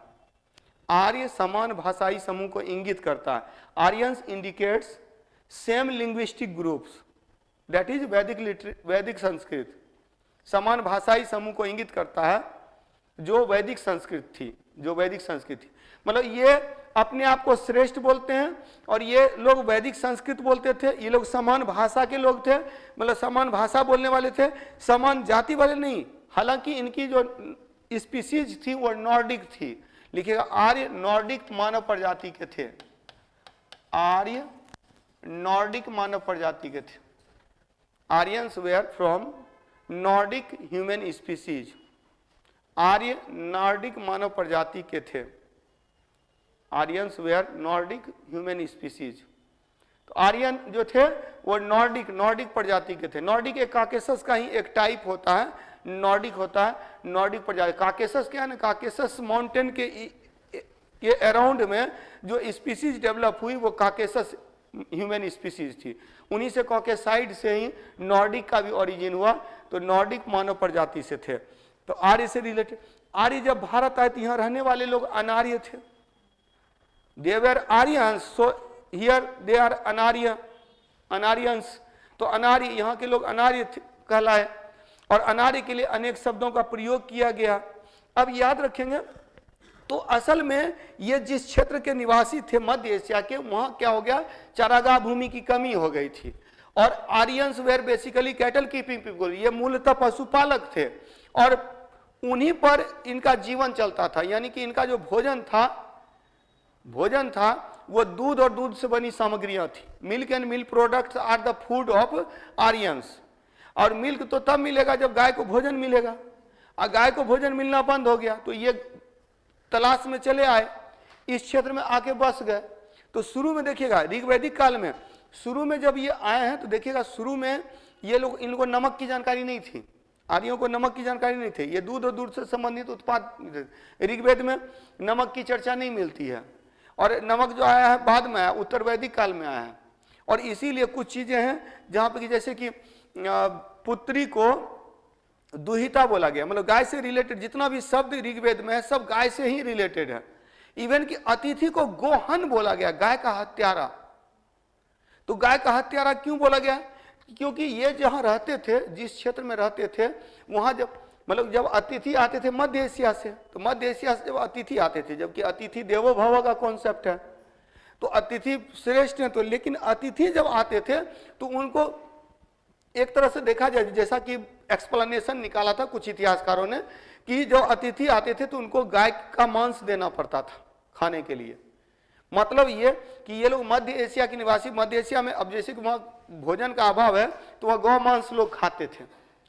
आर्य समान भाषाई समूह को इंगित करता है। Aryans indicates same linguistic groups, that is वैदिक संस्कृत। समान भाषाई समूह को इंगित करता है जो वैदिक संस्कृत थी, मतलब ये अपने आप को श्रेष्ठ बोलते हैं और ये लोग वैदिक संस्कृत बोलते थे। ये लोग समान भाषा के लोग थे, मतलब समान भाषा बोलने वाले थे, समान जाति वाले नहीं। हालांकि इनकी जो स्पीसीज थी वो नॉर्डिक थी। लिखिएगा, आर्य नॉर्डिक मानव प्रजाति के थे, आर्य नॉर्डिक मानव प्रजाति के थे। Aryans were from Nordic human species, Arya Nordic मानव प्रजाति के थे। Aryans were Nordic human species, तो आर्यन जो थे वो नॉर्डिक प्रजाति के थे। नॉर्डिक एक काकेसस का ही एक टाइप होता है, नॉर्डिक होता है, नॉर्डिक प्रजाति। काकेसस क्या है ना, काकेसस माउंटेन के अराउंड में जो स्पीसीज डेवलप हुई वो काकेसस ह्यूमन स्पीसीज थी। उन्हीं से कॉकेसाइड से ही नॉर्डिक का भी ओरिजिन हुआ, तो नॉर्डिक मानव प्रजाति से थे। तो आर्य से रिलेटेड, आर्य जब भारत आए तो यहाँ रहने वाले लोग अनार्य थे। They were Aryans, so here they are Anaryans. तो अनार्य, यहाँ के लोग अनार्य कहलाए और अनार्य के लिए अनेक शब्दों का प्रयोग किया गया। अब याद रखेंगे तो असल में ये जिस क्षेत्र के निवासी थे मध्य एशिया के, वहां क्या हो गया, चारागाह भूमि की कमी हो गई थी। और Aryans were basically cattle keeping people, ये मूलतः पशुपालक थे और उन्हीं पर इनका जीवन चलता था। यानी कि इनका जो भोजन था वो दूध और दूध से बनी सामग्रियां थी। Milk and milk products are the food of Aryans. और मिल्क तो तब मिलेगा जब गाय को भोजन मिलेगा, और गाय को भोजन मिलना बंद हो गया तो ये तलाश में चले आए, इस क्षेत्र में आके बस गए। तो शुरू में देखिएगा ऋग्वैदिक काल में, शुरू में जब ये आए हैं तो देखिएगा शुरू में ये लोग, इनको नमक की जानकारी नहीं थी, आर्यों को नमक की जानकारी नहीं थी। ये दूध और दूध से संबंधित उत्पाद, ऋग्वेद में नमक की चर्चा नहीं मिलती है, और नमक जो आया है बाद में आया, उत्तर वैदिक काल में आया है। और इसीलिए कुछ चीजें हैं जहां पर जैसे कि पुत्री को दुहिता बोला गया, मतलब गाय से रिलेटेड जितना भी शब्द ऋग्वेद में है सब गाय से ही रिलेटेड है। इवन कि अतिथि को गोहन बोला गया, गाय का हत्यारा। तो गाय का हत्यारा क्यों बोला गया, क्योंकि ये जहां रहते थे, जिस क्षेत्र में रहते थे, वहां जब अतिथि आते थे मध्य एशिया से, तो मध्य एशिया से जब अतिथि आते थे, जबकि अतिथि देवो भव का कॉन्सेप्ट है, तो अतिथि श्रेष्ठ है। तो लेकिन अतिथि जब आते थे तो उनको एक तरह से देखा जाए, जैसा कि एक्सप्लेनेशन निकाला था कुछ इतिहासकारों ने, कि जो अतिथि आते थे तो उनको गाय का मांस देना पड़ता था खाने के लिए। मतलब ये कि ये लोग मध्य एशिया के निवासी, मध्य एशिया में अब जैसे कि वहाँ भोजन का अभाव है तो वहाँ गौ मांस लोग खाते थे,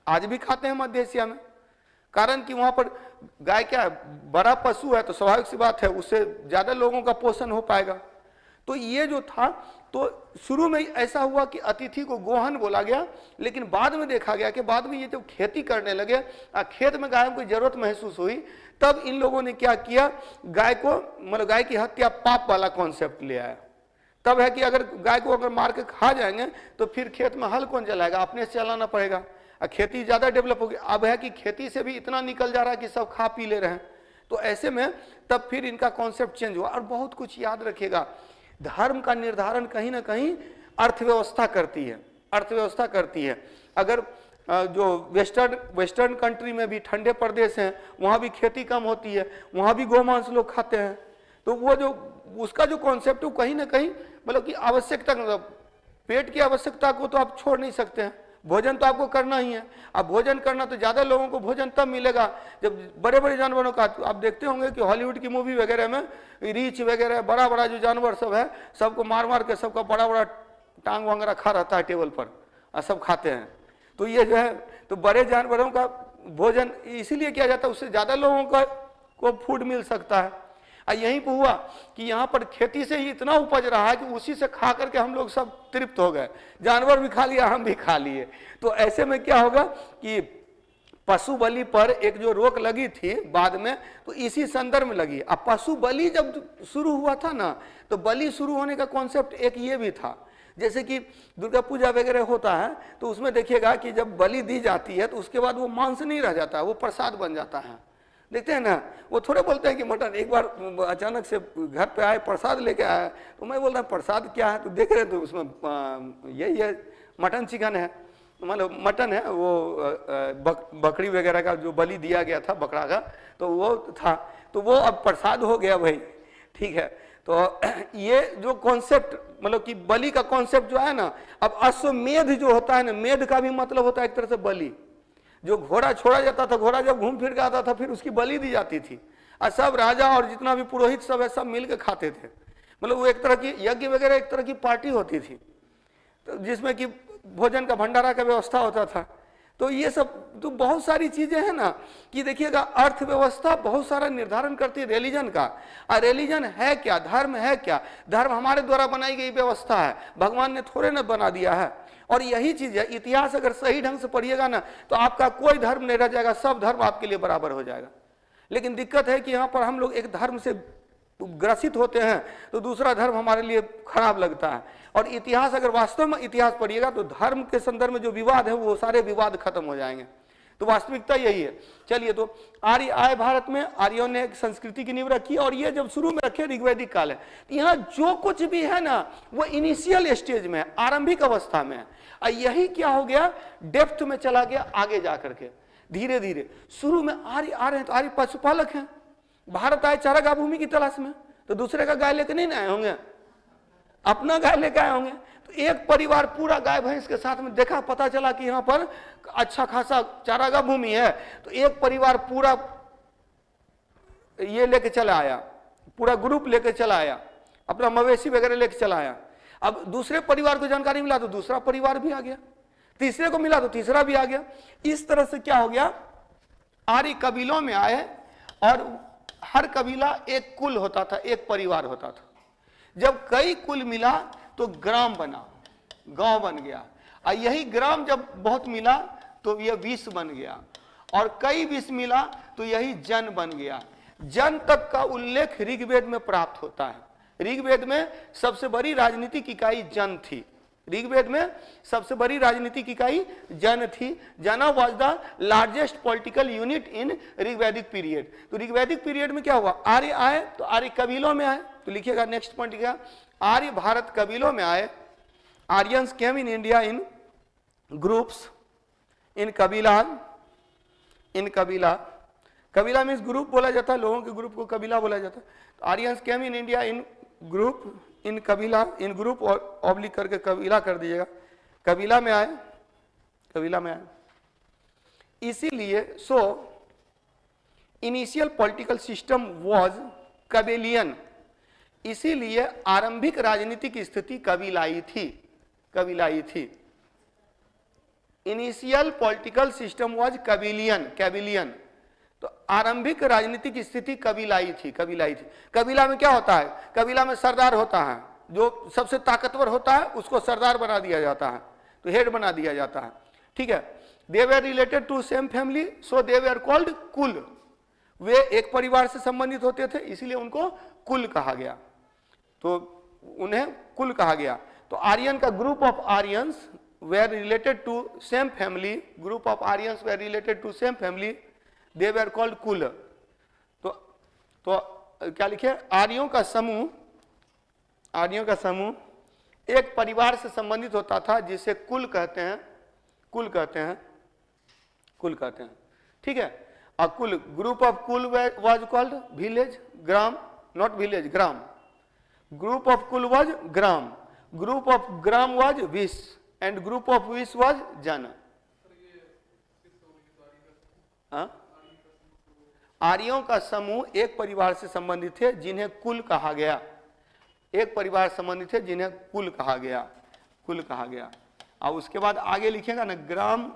आज भी खाते हैं मध्य एशिया में। कारण कि वहाँ पर गाय क्या है, बड़ा पशु है तो स्वाभाविक सी बात है उससे ज़्यादा लोगों का पोषण हो पाएगा। तो ये जो था, तो शुरू में ऐसा हुआ कि अतिथि को गोहन बोला गया, लेकिन बाद में देखा गया कि बाद में ये जब खेती करने लगे, खेत में गायों की जरूरत महसूस हुई, तब इन लोगों ने क्या किया, गाय को मतलब गाय की हत्या पाप वाला कॉन्सेप्ट ले आया। तब है कि अगर गाय को अगर मार के खा जाएंगे तो फिर खेत में हल कौन चलाएगा, अपने से चलाना पड़ेगा, खेती ज़्यादा डेवलप होगी। अब है कि खेती से भी इतना निकल जा रहा है कि सब खा पी ले रहे हैं, तो ऐसे में तब फिर इनका कॉन्सेप्ट चेंज हुआ। और बहुत कुछ याद रखिएगा, धर्म का निर्धारण कहीं ना कहीं अर्थव्यवस्था करती है, अर्थव्यवस्था करती है। अगर जो वेस्टर्न कंट्री में भी ठंडे प्रदेश हैं, वहाँ भी खेती कम होती है, वहाँ भी गोमांस लोग खाते हैं, तो वो जो उसका जो कॉन्सेप्ट है कहीं ना कहीं मतलब कि आवश्यकता, मतलब पेट की आवश्यकता को तो आप छोड़ नहीं सकते हैं, भोजन तो आपको करना ही है। अब भोजन करना तो ज़्यादा लोगों को भोजन तब मिलेगा जब बड़े बड़े जानवरों का, आप देखते होंगे कि हॉलीवुड की मूवी वगैरह में रीछ वगैरह बड़ा बड़ा जो जानवर सब है, सबको मार मार के सबका बड़ा बड़ा टांग वांग रखा रहता है टेबल पर और सब खाते हैं। तो ये जो है, तो बड़े जानवरों का भोजन इसीलिए किया जाता है, उससे ज़्यादा लोगों को फूड मिल सकता है। और यहीं पर हुआ कि यहाँ पर खेती से ही इतना उपज रहा है कि उसी से खा करके हम लोग सब तृप्त हो गए, जानवर भी खा लिया, हम भी खा लिए। तो ऐसे में क्या होगा कि पशु बलि पर एक जो रोक लगी थी बाद में, तो इसी संदर्भ में लगी। अब पशु बलि जब शुरू हुआ था ना, तो बलि शुरू होने का कॉन्सेप्ट एक ये भी था, जैसे कि दुर्गा पूजा वगैरह होता है तो उसमें देखिएगा कि जब बलि दी जाती है तो उसके बाद वो मांस नहीं रह जाता है, वो प्रसाद बन जाता है। देखते हैं ना, वो थोड़े बोलते हैं कि मटन। एक बार अचानक से घर पे आए, प्रसाद लेके आया, तो मैं बोल रहा प्रसाद क्या है, तो देख रहे तो उसमें यही है, मटन चिकन है, मतलब मटन है, वो बकरी वगैरह का जो बलि दिया गया था बकरा का, तो वो था, तो वो अब प्रसाद हो गया भाई, ठीक है। तो ये जो कॉन्सेप्ट मतलब कि बलि का कॉन्सेप्ट जो है ना, अब अश्वमेध जो होता है ना, मेध का भी मतलब होता है एक तरह से बलि। जो घोड़ा छोड़ा जाता था, घोड़ा जब घूम फिर के आता था फिर उसकी बलि दी जाती थी, और सब राजा और जितना भी पुरोहित सब है सब मिल के खाते थे। मतलब वो एक तरह की यज्ञ वगैरह एक तरह की पार्टी होती थी, तो जिसमें कि भोजन का भंडारा का व्यवस्था होता था। तो ये सब तो बहुत सारी चीजें हैं ना कि देखिएगा, अर्थव्यवस्था बहुत सारा निर्धारण करती है रिलीजन का। और रिलीजन है क्या, धर्म है क्या, धर्म हमारे द्वारा बनाई गई व्यवस्था है, भगवान ने थोड़े ना बना दिया है। और यही चीज है, इतिहास अगर सही ढंग से पढ़िएगा ना तो आपका कोई धर्म नहीं रह जाएगा, सब धर्म आपके लिए बराबर हो जाएगा। लेकिन दिक्कत है कि यहाँ पर हम लोग एक धर्म से ग्रसित होते हैं तो दूसरा धर्म हमारे लिए खराब लगता है। और इतिहास अगर वास्तव में इतिहास पढ़िएगा तो धर्म के संदर्भ में जो विवाद है वो सारे विवाद खत्म हो जाएंगे। तो वास्तविकता यही है। चलिए, तो आर्य आए भारत में, आर्यों ने एक संस्कृति की नींव रखी, और ये जब शुरू में रखे ऋग्वैदिक काल है, तो यहाँ जो कुछ भी है ना वो इनिशियल स्टेज में है, आरंभिक अवस्था में है। और यही क्या हो गया, डेप्थ में चला गया आगे जा करके धीरे धीरे। शुरू में आर्य आ रहे हैं तो आर्य पशुपालक हैं, भारत आए चारागाह भूमि की तलाश में, तो दूसरे का गाय लेकर नहीं आए होंगे, अपना गाय लेकर आए होंगे। तो एक परिवार पूरा गाय भैंस के साथ में देखा, पता चला कि यहाँ पर अच्छा खासा चारागाह भूमि है, तो एक परिवार पूरा ये लेके चला आया, पूरा ग्रुप लेके चला आया, अपना मवेशी वगैरह लेके चला आया। अब दूसरे परिवार को जानकारी मिला तो दूसरा परिवार भी आ गया, तीसरे को मिला तो तीसरा भी आ गया। इस तरह से क्या हो गया, आर्य कबीलों में आए और हर कबीला एक कुल होता था, एक परिवार होता था। जब कई कुल मिला तो ग्राम बना, गांव बन गया, और यही ग्राम जब बहुत मिला तो यह विश्व बन गया, और कई विश्व मिला तो यही जन बन गया। जन तक का उल्लेख ऋग्वेद में प्राप्त होता है। ऋग्वेद में सबसे बड़ी राजनीतिक इकाई जन थी, ऋग्वेद में सबसे बड़ी राजनीतिक इकाई जन थी। Jana was the largest political unit in Rigvedic period. तो ऋग्वैदिक पीरियड में क्या हुआ, आर्य आए तो आर्य कबीलों में आए, तो लिखिएगा नेक्स्ट पॉइंट क्या, आर्य भारत कबीलों में आए। Aryans came in India in groups, in कबीला, इन कबीला, कबीला मीन्स ग्रुप बोला जाता है, लोगों के ग्रुप को कबीला बोला जाता है। Aryans came in India in group, in कबीला, इन ग्रुप और ऑब्लिक करके कबीला कर दीजिएगा, कबीला में आए। कबीला में आया। इसीलिए इनिशियल पॉलिटिकल सिस्टम वाज कबीलियन, इसीलिए आरंभिक राजनीतिक स्थिति कबीलाई थी। इनिशियल पॉलिटिकल सिस्टम वाज कैबिलियन, तो आरंभिक राजनीतिक स्थिति कबीलाई थी। कबीला में क्या होता है? कबीला में सरदार होता है, जो सबसे ताकतवर होता है उसको सरदार बना दिया जाता है, तो हेड बना दिया जाता है, ठीक है। They were related to same family, so they were called kul, वे एक परिवार से संबंधित होते थे, इसीलिए उनको कुल कहा गया, तो उन्हें कुल कहा गया। तो आर्यन का group of Aryans were related to same family, group of Aryans were related to same family, they were called कुल। तो क्या लिखे? आर्यों का समूह एक परिवार से संबंधित होता था जिसे कुल कहते हैं, ठीक है। और कुल, group of kul was called village, gram, not village, gram. Group of kul was gram, group of gram was vish, and group of vish was jan. आर्यों का समूह एक परिवार से संबंधित थे जिन्हें कुल कहा गया, कहा गया। और उसके बाद आगे लिखेगा ना, ग्राम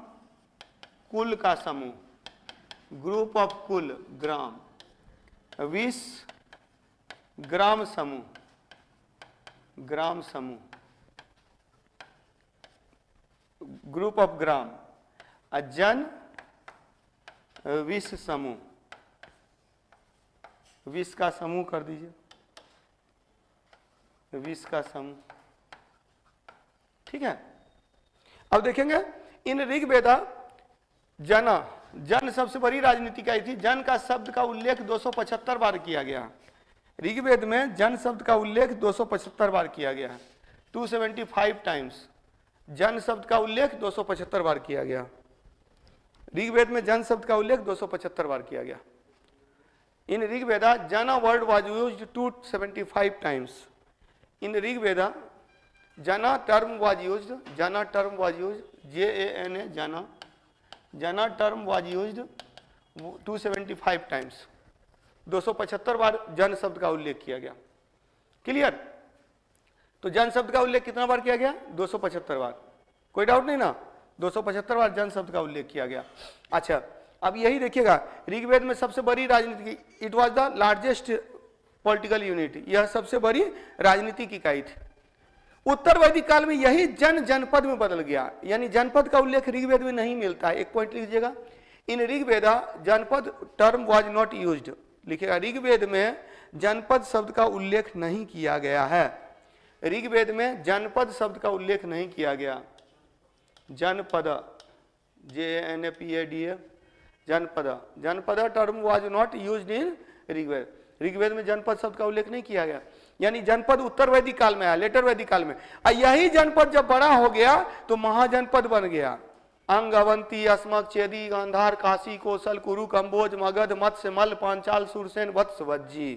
कुल का समूह, ग्रुप ऑफ कुल ग्राम, विश ग्राम समूह, ग्रुप ऑफ ग्राम, जन विश समूह, विश का समूह कर दीजिए, विश का समूह, ठीक है। अब देखेंगे इन ऋग्वेदा जन सबसे बड़ी राजनीति आई थी। जन का शब्द का उल्लेख 275 बार किया गया। ऋग्वेद में जन शब्द का उल्लेख 275 बार किया गया, 275 टाइम्स जन शब्द का उल्लेख 275 बार किया गया। ऋग्वेद में जन शब्द का उल्लेख 275 बार किया गया। इन ऋग्वेदा जना वर्ड वाज यूज्ड 275 टाइम्स। इन ऋग्वेदा जना टर्म वाज यूज्ड, JANA, जना टर्म वाज यूज्ड 275 टाइम्स। 275 बार जन शब्द का उल्लेख किया गया। क्लियर? तो जन शब्द का उल्लेख कितना बार किया गया? 275 बार, कोई डाउट नहीं ना? 275 बार जन शब्द का उल्लेख किया गया। अच्छा, अब यही देखिएगा, ऋग्वेद में सबसे बड़ी राजनीति, it was the largest political unit, यह सबसे बड़ी राजनीतिक इकाई थी। उत्तर वैदिक काल में यही जनपद में बदल गया, यानी जनपद का उल्लेख ऋग्वेद में नहीं मिलता है। एक पॉइंट लीजिएगा, इन ऋग्वेदा जनपद टर्म वाज नॉट यूज्ड, लिखिएगा ऋग्वेद में जनपद शब्द का उल्लेख नहीं किया गया है। ऋग्वेद में जनपद शब्द का उल्लेख नहीं किया गया। Janapada, JANPAD, Janapada term was not used in Rigveda. Rigveda में जनपद शब्द का उल्लेख नहीं किया गया, यानी जनपद उत्तर वैदिक काल में आया, लेटर वैदिक काल में। यही जनपद जब बड़ा हो गया तो महाजनपद बन गया। अंग, अवंती, अस्मक, चेदी, गांधार, काशी, कौशल, कुरु, कंबोज, मगध, मत्स्य, मल्ल, पांचाल, सुरसेन, वत्स, वज्जी,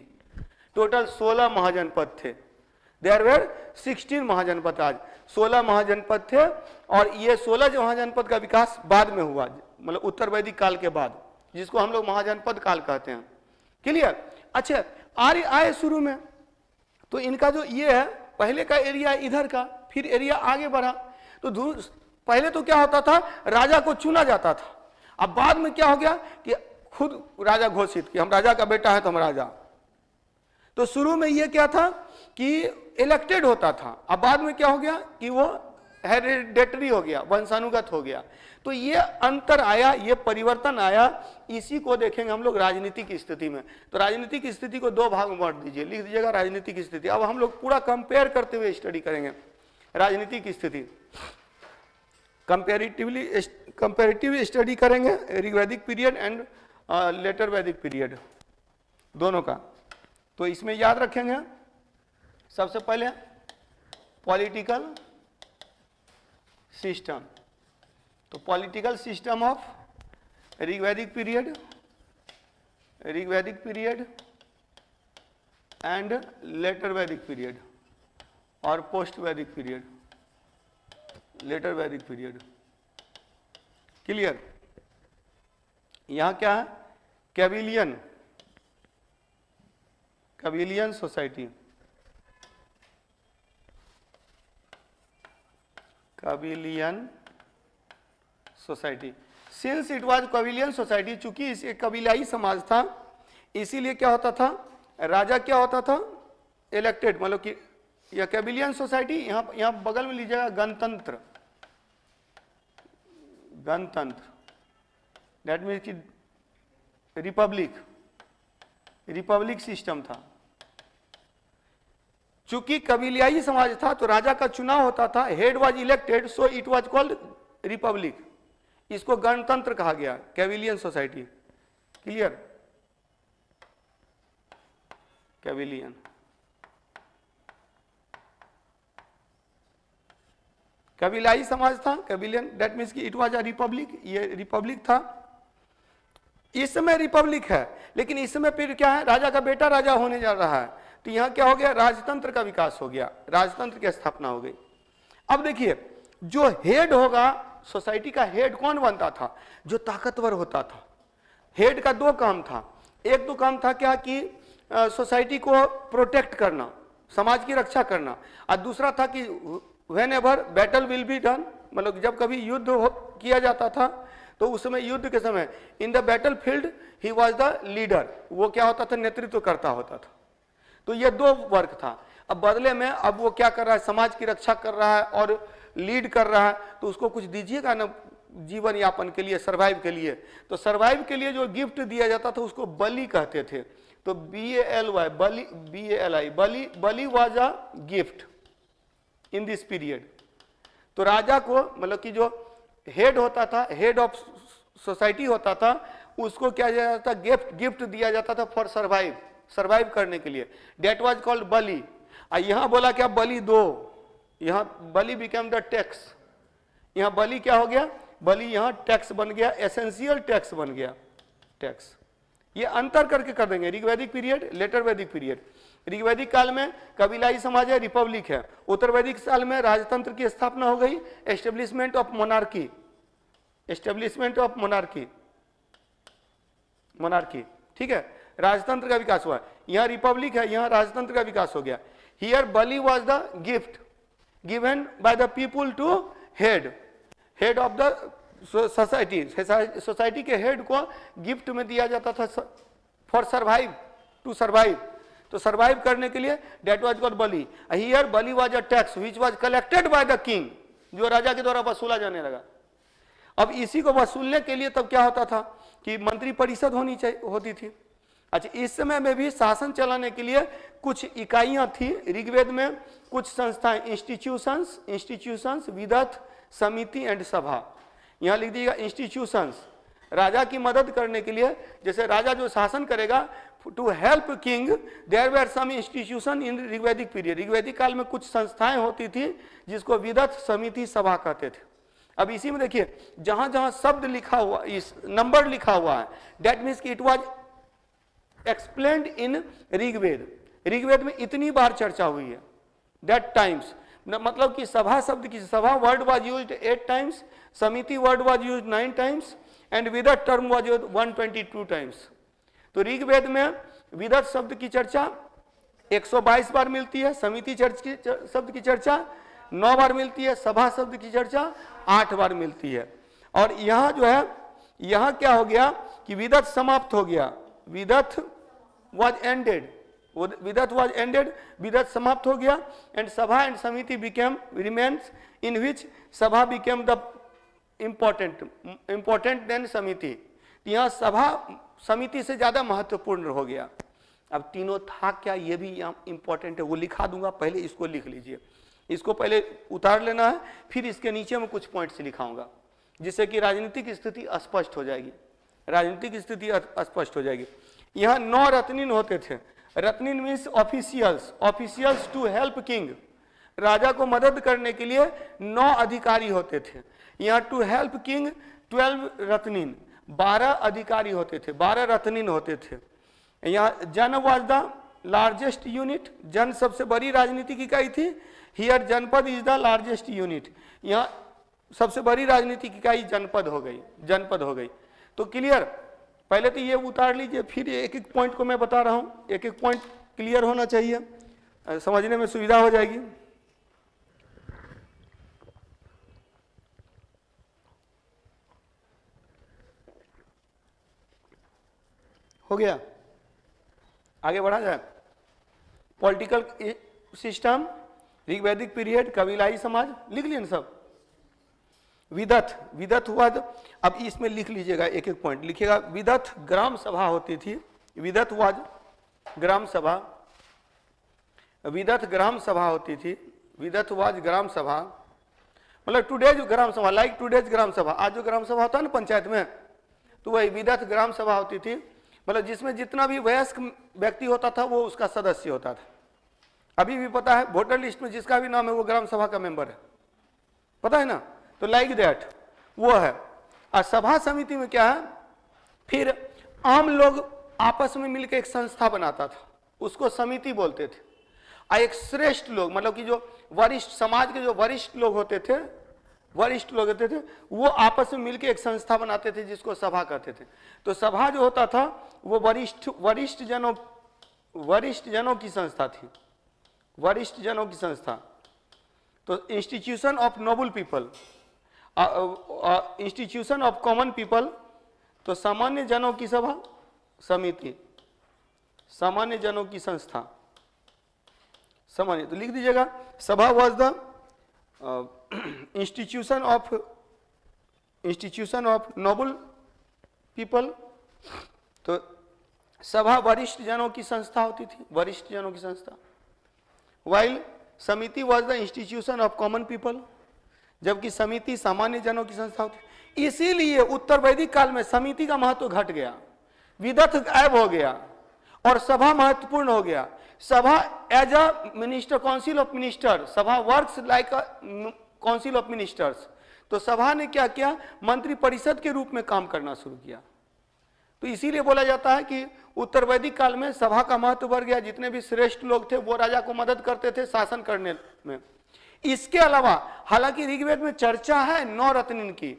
टोटल 16 महाजनपद थे। There were 16 Mahajanapada. आज 16 महाजनपद थे, और ये 16 महाजनपद का विकास बाद में हुआ, मतलब उत्तर वैदिक काल के बाद, जिसको हम लोग महाजनपद काल कहते हैं। क्लियर? अच्छा, आर्य आए शुरू में, तो इनका जो ये है, पहले का एरिया इधर का, फिर एरिया आगे बढ़ा। तो पहले तो क्या होता था, राजा को चुना जाता था। अब बाद में क्या हो गया कि खुद राजा घोषित कि हम राजा का बेटा है तो हम राजा। तो शुरू में ये क्या था कि इलेक्टेड होता था, अब बाद में क्या हो गया कि वो हेरिडेटरी हो गया, वंशानुगत हो गया। तो ये अंतर आया, ये परिवर्तन आया, इसी को देखेंगे हम लोग राजनीतिक स्थिति में। तो राजनीतिक स्थिति को दो भाग में बांट दीजिए, लिख दीजिएगा राजनीतिक स्थिति। अब हम लोग पूरा कंपेयर करते हुए स्टडी करेंगे राजनीतिक स्थिति, कंपेरेटिव स्टडी करेंगे Rigvedic period and later Vedic period दोनों का। तो इसमें याद रखेंगे सबसे पहले पॉलिटिकल सिस्टम। तो political system of Rigvedic period and later Vedic period और post Vedic period, later Vedic period. Clear. यहां क्या है, kabilian, kabilian society, kabilian society. Since it was kabilian society, चूंकि इसे कबीलाई समाज था, इसीलिए क्या होता था, राजा क्या होता था, इलेक्टेड, मतलब कि यह कैबिलियन सोसाइटी। यहां बगल में लीजिएगा गणतंत्र, गणतंत्र दैट मीन्स कि रिपब्लिक, रिपब्लिक सिस्टम था। चूंकि कबीलाई समाज था तो राजा का चुनाव होता था, head was elected, so it was called Republic. इसको गणतंत्र कहा गया, कैबिलियन सोसाइटी। क्लियर, कैबिलियन। कबीलाई समाज था, कैबिलियन, दैट मीन्स कि इट वाज अ रिपब्लिक, ये रिपब्लिक था। इस समय रिपब्लिक है, लेकिन इस समय फिर क्या है, राजा का बेटा राजा होने जा रहा है, तो यहां क्या हो गया, राजतंत्र का विकास हो गया, राजतंत्र की स्थापना हो गई। अब देखिए, जो हेड होगा, सोसाइटी का हेड कौन बनता था, जो ताकतवर होता था। हेड का दो काम था, एक तो काम था क्या कि सोसाइटी को प्रोटेक्ट करना, समाज की रक्षा करना, और दूसरा था कि whenever battle will be done, मतलब जब कभी युद्ध किया जाता था तो उस समय, युद्ध के समय, in the battle field he was the leader, वो क्या होता था, नेतृत्व करता होता था। तो ये दो वर्क था। अब बदले में अब वो क्या कर रहा है, समाज की रक्षा कर रहा है और लीड कर रहा है, तो उसको कुछ दीजिएगा ना जीवन यापन के लिए, सर्वाइव के लिए। तो सर्वाइव के लिए जो गिफ्ट दिया जाता था उसको बलि कहते थे। तो BALY, Bali, BALI, Bali, Bali was a gift in this period. तो राजा को, मतलब कि जो हेड होता था, हेड ऑफ सोसाइटी होता था, उसको क्या दिया जाता था, गिफ्ट दिया जाता था फॉर सर्वाइव, सर्वाइव करने के लिए, डेट वाज कॉल्ड बलि। यहां बोला क्या, बलि दो, यहां बलि बिकेम द टैक्स, यहां बलि क्या हो गया, बलि यहां टैक्स बन गया, एसेंशियल टैक्स बन गया, टैक्स। ये अंतर करके कर देंगे, ऋग्वैदिक पीरियड, लेटर वैदिक पीरियड। ऋग्वैदिक काल में कबीलाई समाज है, रिपब्लिक है। उत्तर वैदिक काल में राजतंत्र की स्थापना हो गई, establishment of monarchy, establishment of monarchy, monarchy, ठीक है, राजतंत्र का विकास हुआ। यहां रिपब्लिक है, यहां राजतंत्र का विकास हो गया। Here bali was the gift given by the people to head of the society, society के हेड को गिफ्ट में दिया जाता था फॉर सर्वाइव, टू सर्वाइव, तो सर्वाइव करने के लिए, that was called bali. Here bali was a tax which was collected by the king, जो राजा के द्वारा वसूला जाने लगा। अब इसी को वसूलने के लिए तब क्या होता था कि मंत्री परिषद होती थी। अच्छा, इस समय में भी शासन चलाने के लिए कुछ इकाइयां थी ऋग्वेद में, कुछ संस्थाएं, इंस्टीट्यूशंस, विदथ, समिति एंड सभा। यहां लिख दीजिएगा इंस्टीट्यूशंस, राजा की मदद करने के लिए, जैसे राजा जो शासन करेगा, to help king, there were some institution in Rigvedic period. ऋग्वैदिक काल में कुछ संस्थाएं होती थी जिसको विदथ, समिति, सभा कहते थे। अब इसी में देखिए, जहां जहां शब्द लिखा हुआ, इस नंबर लिखा हुआ है, दैट मीन्स कि it was explained in Rigveda. Rigveda में इतनी बार चर्चा हुई है, दैट टाइम्स, मतलब कि सभा शब्द की, sabha word was used 8 times, samiti word was used 9 times and vidatha term was used 122 times. तो ऋग्वेद में विदथ शब्द की चर्चा 122 बार मिलती है, समिति शब्द की चर्चा 9 बार मिलती है, सभा शब्द की चर्चा 8 बार मिलती है। और यहां जो है, यहां क्या हो गया कि विदथ समाप्त हो गया, विदथ वाज एंडेड, विदथ समाप्त हो गया, एंड सभा एंड समिति बिकेम रिमेन्स, इन विच सभा बिकेम द इंपॉर्टेंट देन समिति। यहां सभा समिति से ज्यादा महत्वपूर्ण हो गया। अब तीनों था क्या, ये भी यहाँ इंपॉर्टेंट है, वो लिखा दूंगा, पहले इसको लिख लीजिए, इसको पहले उतार लेना है, फिर इसके नीचे में कुछ पॉइंट्स लिखाऊंगा, जिससे कि राजनीतिक स्थिति स्पष्ट हो जाएगी, राजनीतिक स्थिति स्पष्ट हो जाएगी। यहाँ 9 रत्निन होते थे। Ratnin means officials, officials to help king, राजा को मदद करने के लिए 9 अधिकारी होते थे। यहाँ टू हेल्प किंग 12 रत्निन, 12 अधिकारी होते थे, 12 रत्निन होते थे। यहाँ जन वाज द लार्जेस्ट यूनिट, जन सबसे बड़ी राजनीतिक इकाई थी। हियर जनपद इज द लार्जेस्ट यूनिट। यहाँ सबसे बड़ी राजनीतिक इकाई जनपद हो गई, जनपद हो गई। तो क्लियर, पहले तो ये उतार लीजिए, फिर एक एक पॉइंट को मैं बता रहा हूं, एक एक पॉइंट क्लियर होना चाहिए, समझने में सुविधा हो जाएगी। हो गया, आगे बढ़ा जाए। पॉलिटिकल सिस्टम, ऋग्वैदिक पीरियड, कबीलाई समाज, लिख लिए ना सब। विदथ, विदथ हुआ, अब इसमें लिख लीजिएगा, एक एक पॉइंट लिखिएगा। विदथ ग्राम सभा होती थी, विदथ वाज ग्राम सभा, विदथ ग्राम सभा होती थी, विदथ वाज ग्राम सभा, मतलब टुडेज ग्राम सभा, लाइक टुडेज ग्राम सभा, आज जो ग्राम सभा होता है ना पंचायत में, तो वही विदथ ग्राम सभा होती थी, मतलब जिसमें जितना भी वयस्क व्यक्ति होता था वो उसका सदस्य होता था। अभी भी पता है वोटर लिस्ट में जिसका भी नाम है वो ग्राम सभा का मेंबर है, पता है ना। तो लाइक दैट वो है। और सभा समिति में क्या है, फिर आम लोग आपस में मिलकर एक संस्था बनाता था, उसको समिति बोलते थे। और एक श्रेष्ठ लोग, मतलब कि जो वरिष्ठ समाज के जो वरिष्ठ लोग होते थे, वरिष्ठ लोग होते थे, वो आपस में मिलकर एक संस्था बनाते थे जिसको सभा कहते थे। तो सभा जो होता था वो वरिष्ठ जनों की संस्था थी, वरिष्ठ जनों की संस्था। तो institution of noble people, institution of common people, तो सामान्य जनों की सभा समिति, सामान्य जनों की संस्था, सामान्य। तो लिख दीजिएगा, सभा was the institution of noble people. तो सभा वरिष्ठ जनों की संस्था होती थी, वरिष्ठ जनों की संस्था। वाइल समिति was the institution of common people, जबकि समिति सामान्य जनों की संस्था होती। इसीलिए उत्तर वैदिक काल में समिति का महत्व घट गया, विदथ गायब हो गया और सभा महत्वपूर्ण हो गया। Sabha as a minister, council of minister, sabha works like a council of ministers. तो सभा ने क्या किया, मंत्री परिषद के रूप में काम करना शुरू किया। तो इसीलिए बोला जाता है कि उत्तर वैदिक काल में सभा का महत्व बढ़ गया। जितने भी श्रेष्ठ लोग थे वो राजा को मदद करते थे शासन करने में। इसके अलावा हालांकि ऋग्वेद में चर्चा है 9 रत्निन की,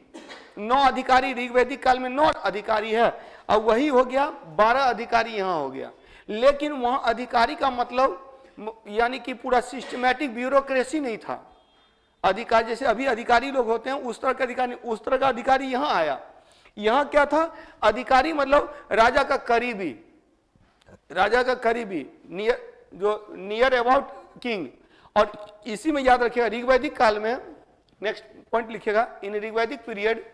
9 अधिकारी ऋग्वैदिक काल में 9 अधिकारी है, और वही हो गया 12 अधिकारी यहाँ हो गया। लेकिन वहां अधिकारी का मतलब यानी कि पूरा सिस्टमैटिक ब्यूरोक्रेसी नहीं था। अधिकारी जैसे अभी अधिकारी लोग होते हैं उस तरह का अधिकारी, उस तरह का अधिकारी यहाँ आया। यहाँ क्या था, अधिकारी मतलब राजा का करीबी, राजा का करीबी, नियर अबाउट किंग। और इसी में याद रखिएगा ऋग्वैदिक काल में, नेक्स्ट पॉइंट लिखिएगा, इन ऋग्वैदिक पीरियड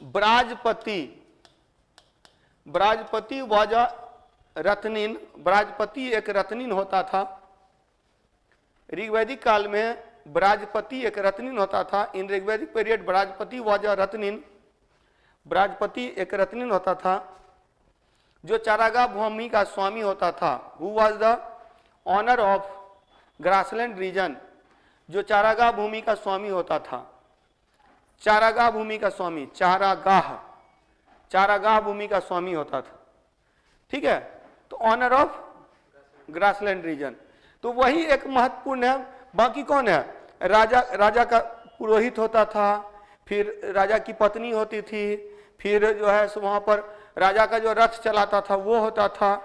ब्राजपति वाज अ रत्निन, ब्राजपति एक रत्निन होता था। ऋग्वैदिक काल में ब्राजपति एक रत्निन होता था। इन ऋग्वैदिक पीरियड ब्राजपति वाज अ रत्निन, ब्राजपति एक रत्निन होता था जो चारागाह भूमि का स्वामी होता था। Who was the owner of grassland region, जो चारागाह भूमि का स्वामी होता था। चारागाह भूमि का स्वामी, चारागाह भूमि का स्वामी होता था, ठीक है। तो ऑनर ऑफ ग्रासलैंड रीजन, तो वही एक महत्वपूर्ण है। बाकी कौन है, राजा का पुरोहित होता था, फिर राजा की पत्नी होती थी, फिर जो है वहां पर राजा का जो रथ चलाता था वो होता था,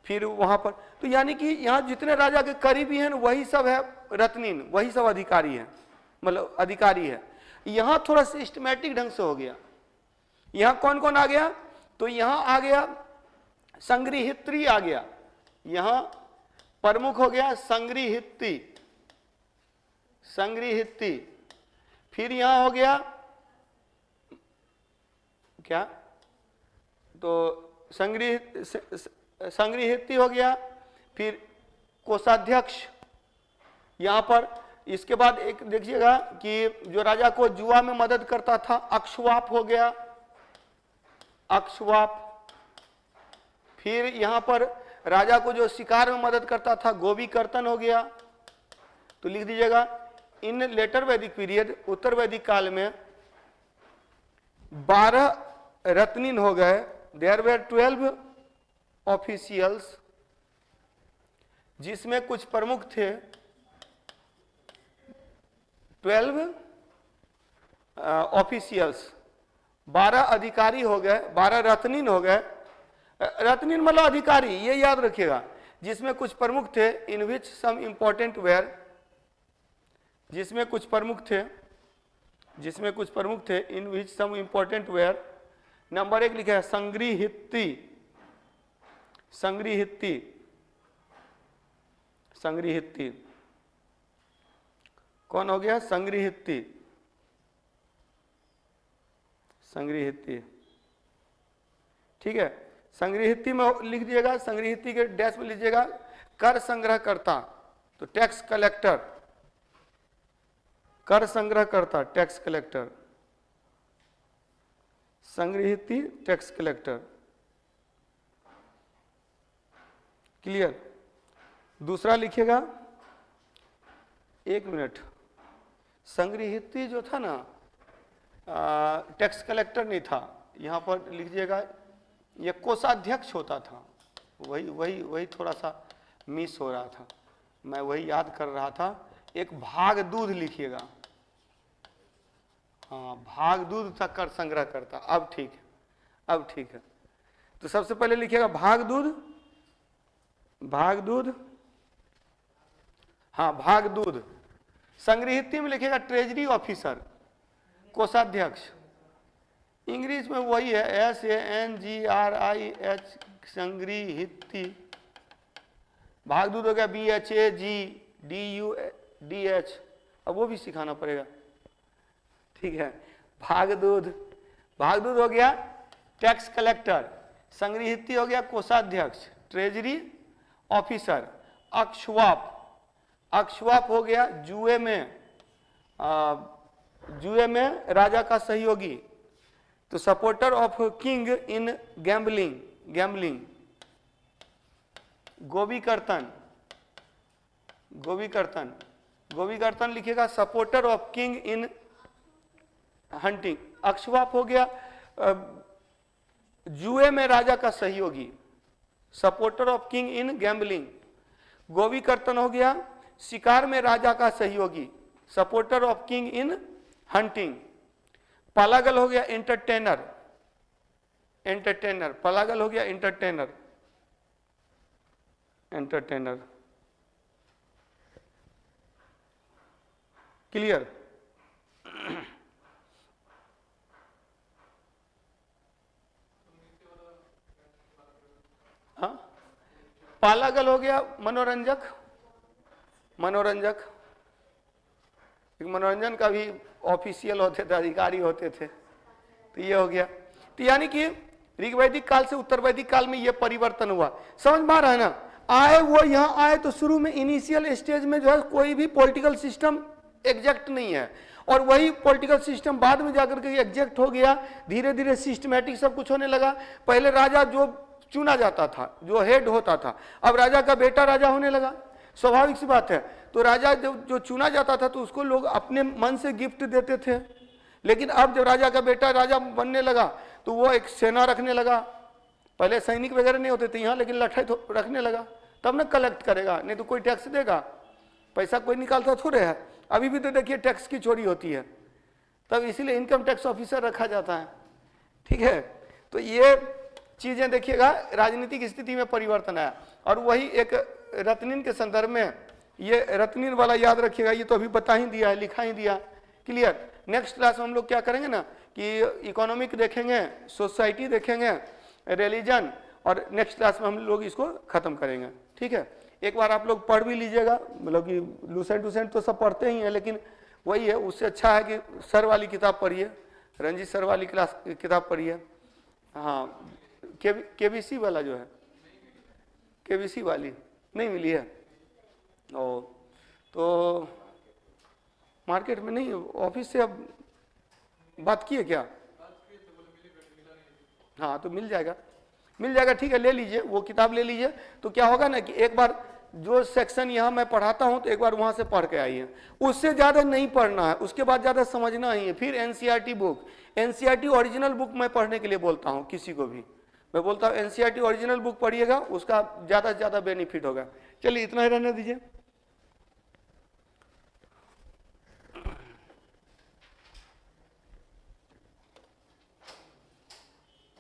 फिर वहां पर। तो यानी कि यहाँ जितने राजा के करीबी हैं वही सब है रत्निन, वही सब अधिकारी हैं, मतलब अधिकारी है। यहाँ थोड़ा सिस्टमैटिक ढंग से हो गया। यहाँ कौन कौन आ गया, तो यहाँ आ गया संग्रहित्री आ गया, यहाँ प्रमुख हो गया संग्रहित्री, संग्रहित्री। फिर यहाँ हो गया क्या, तो संग्रहित्री हो गया, फिर कोषाध्यक्ष यहाँ पर। इसके बाद एक देखिएगा कि जो राजा को जुआ में मदद करता था अक्षवाप हो गया, अक्षवाप। फिर यहाँ पर राजा को जो शिकार में मदद करता था गोवी कर्तन हो गया। तो लिख दीजिएगा, इन लेटर वैदिक पीरियड, उत्तर वैदिक काल में 12 रत्निन हो गए। देयर वेर 12 ऑफिशियल्स, जिसमें कुछ प्रमुख थे। 12 ऑफिशियल्स, 12 अधिकारी हो गए, 12 रत्निन हो गए। रत्निन मतलब अधिकारी, ये याद रखिएगा, जिसमें कुछ प्रमुख थे, इन विच सम इंपॉर्टेंट वेयर, जिसमें कुछ प्रमुख थे, इन विच सम इंपॉर्टेंट वेयर। नंबर 1 लिखा है संग्रहित्ती, संग्रहित्ती कौन हो गया? संग्रहित्ती, ठीक है। संग्रहित्ती में लिख दिएगा, संग्रहित्ती के डैश में लीजिएगा कर संग्रहकर्ता, तो टैक्स कलेक्टर, कर संग्रहकर्ता टैक्स कलेक्टर, संग्रहित्ती टैक्स कलेक्टर, क्लियर। दूसरा लिखिएगा, एक मिनट, संग्रहित्ती जो था ना टैक्स कलेक्टर नहीं था, यहां पर लिखिएगा ये कोषाध्यक्ष होता था, वही थोड़ा सा मिस हो रहा था, मैं वही याद कर रहा था। एक भाग दूध लिखिएगा, हाँ भाग दूध था कर संग्रह करता, अब ठीक है, अब ठीक है। तो सबसे पहले लिखिएगा भाग दूध, हाँ भाग दूध। संग्रहित्ती में लिखिएगा ट्रेजरी ऑफिसर, कोषाध्यक्ष, इंग्लिश में वही है SANGRIH, संग्रहित्ती। भाग दूध हो गया BHAGDUDH, अब वो भी सिखाना पड़ेगा, ठीक है। भाग दूध हो गया टैक्स कलेक्टर, संग्रहित्ती हो गया कोषाध्यक्ष, ट्रेजरी ऑफिसर। अक्षवाप हो गया जुए में राजा का सहयोगी, तो supporter of king in gambling. गोविकर्तन लिखिएगा supporter of king in hunting. अक्षवाप हो गया जुए में राजा का सहयोगी, supporter of king in gambling. गोविकर्तन हो गया शिकार में राजा का सहयोगी, supporter of king in hunting. पलागल हो गया एंटरटेनर, पलागल हो गया एंटरटेनर। क्लियर। हाँ, पालागल हो गया मनोरंजक, एक मनोरंजन का भी ऑफिशियल होते थे, अधिकारी होते थे, तो ये हो गया। तो यानी कि ऋग्वैदिक काल से उत्तर वैदिक काल में ये परिवर्तन हुआ, समझ में आ रहा है ना। आए वो यहाँ आए तो शुरू में इनिशियल स्टेज में जो है कोई भी पॉलिटिकल सिस्टम एग्जैक्ट नहीं है, और वही पॉलिटिकल सिस्टम बाद में जाकर के एग्जैक्ट हो गया, धीरे धीरे सिस्टमैटिक सब कुछ होने लगा। पहले राजा जो चुना जाता था, जो हेड होता था, अब राजा का बेटा राजा होने लगा, स्वाभाविक सी बात है। तो राजा जो चुना जाता था तो उसको लोग अपने मन से गिफ्ट देते थे, लेकिन अब जब राजा का बेटा राजा बनने लगा तो वो एक सेना रखने लगा। पहले सैनिक वगैरह नहीं होते थे यहाँ, लेकिन लठाई रखने लगा, तब ना कलेक्ट करेगा, नहीं तो कोई टैक्स देगा, पैसा कोई निकालता थोड़े है। अभी भी तो देखिए टैक्स की चोरी होती है, तब इसीलिए इनकम टैक्स ऑफिसर रखा जाता है, ठीक है। तो ये चीजें देखिएगा, राजनीतिक स्थिति में परिवर्तन आया। और वही एक रत्निन के संदर्भ में, ये रत्निन वाला याद रखिएगा, ये तो अभी बता ही दिया है, लिखा ही दिया, क्लियर। नेक्स्ट क्लास में हम लोग क्या करेंगे ना कि इकोनॉमिक देखेंगे, सोसाइटी देखेंगे, रिलीजन, और नेक्स्ट क्लास में हम लोग इसको खत्म करेंगे, ठीक है। एक बार आप लोग पढ़ भी लीजिएगा, मतलब कि लूसेंट तो सब पढ़ते ही हैं, लेकिन वही है, उससे अच्छा है कि सर वाली किताब पढ़िए, रंजीत सर वाली किताब पढ़िए। हाँ, केबीसी वाला जो है, केबीसी वाली नहीं मिली है, ओ तो मार्केट में नहीं, ऑफिस से अब बात की है क्या? हाँ तो मिल जाएगा, ठीक है, ले लीजिए, वो किताब ले लीजिए। तो क्या होगा ना कि एक बार जो सेक्शन यहाँ मैं पढ़ाता हूँ तो एक बार वहाँ से पढ़ के आइए, उससे ज़्यादा नहीं पढ़ना है, उसके बाद ज़्यादा समझना ही है। फिर NCERT book, NCERT original book मैं पढ़ने के लिए बोलता हूँ, किसी को भी मैं बोलता हूँ एनसीईआरटी ओरिजिनल बुक पढ़िएगा, उसका ज़्यादा से ज़्यादा बेनिफिट होगा। चलिए इतना ही रहने दीजिए।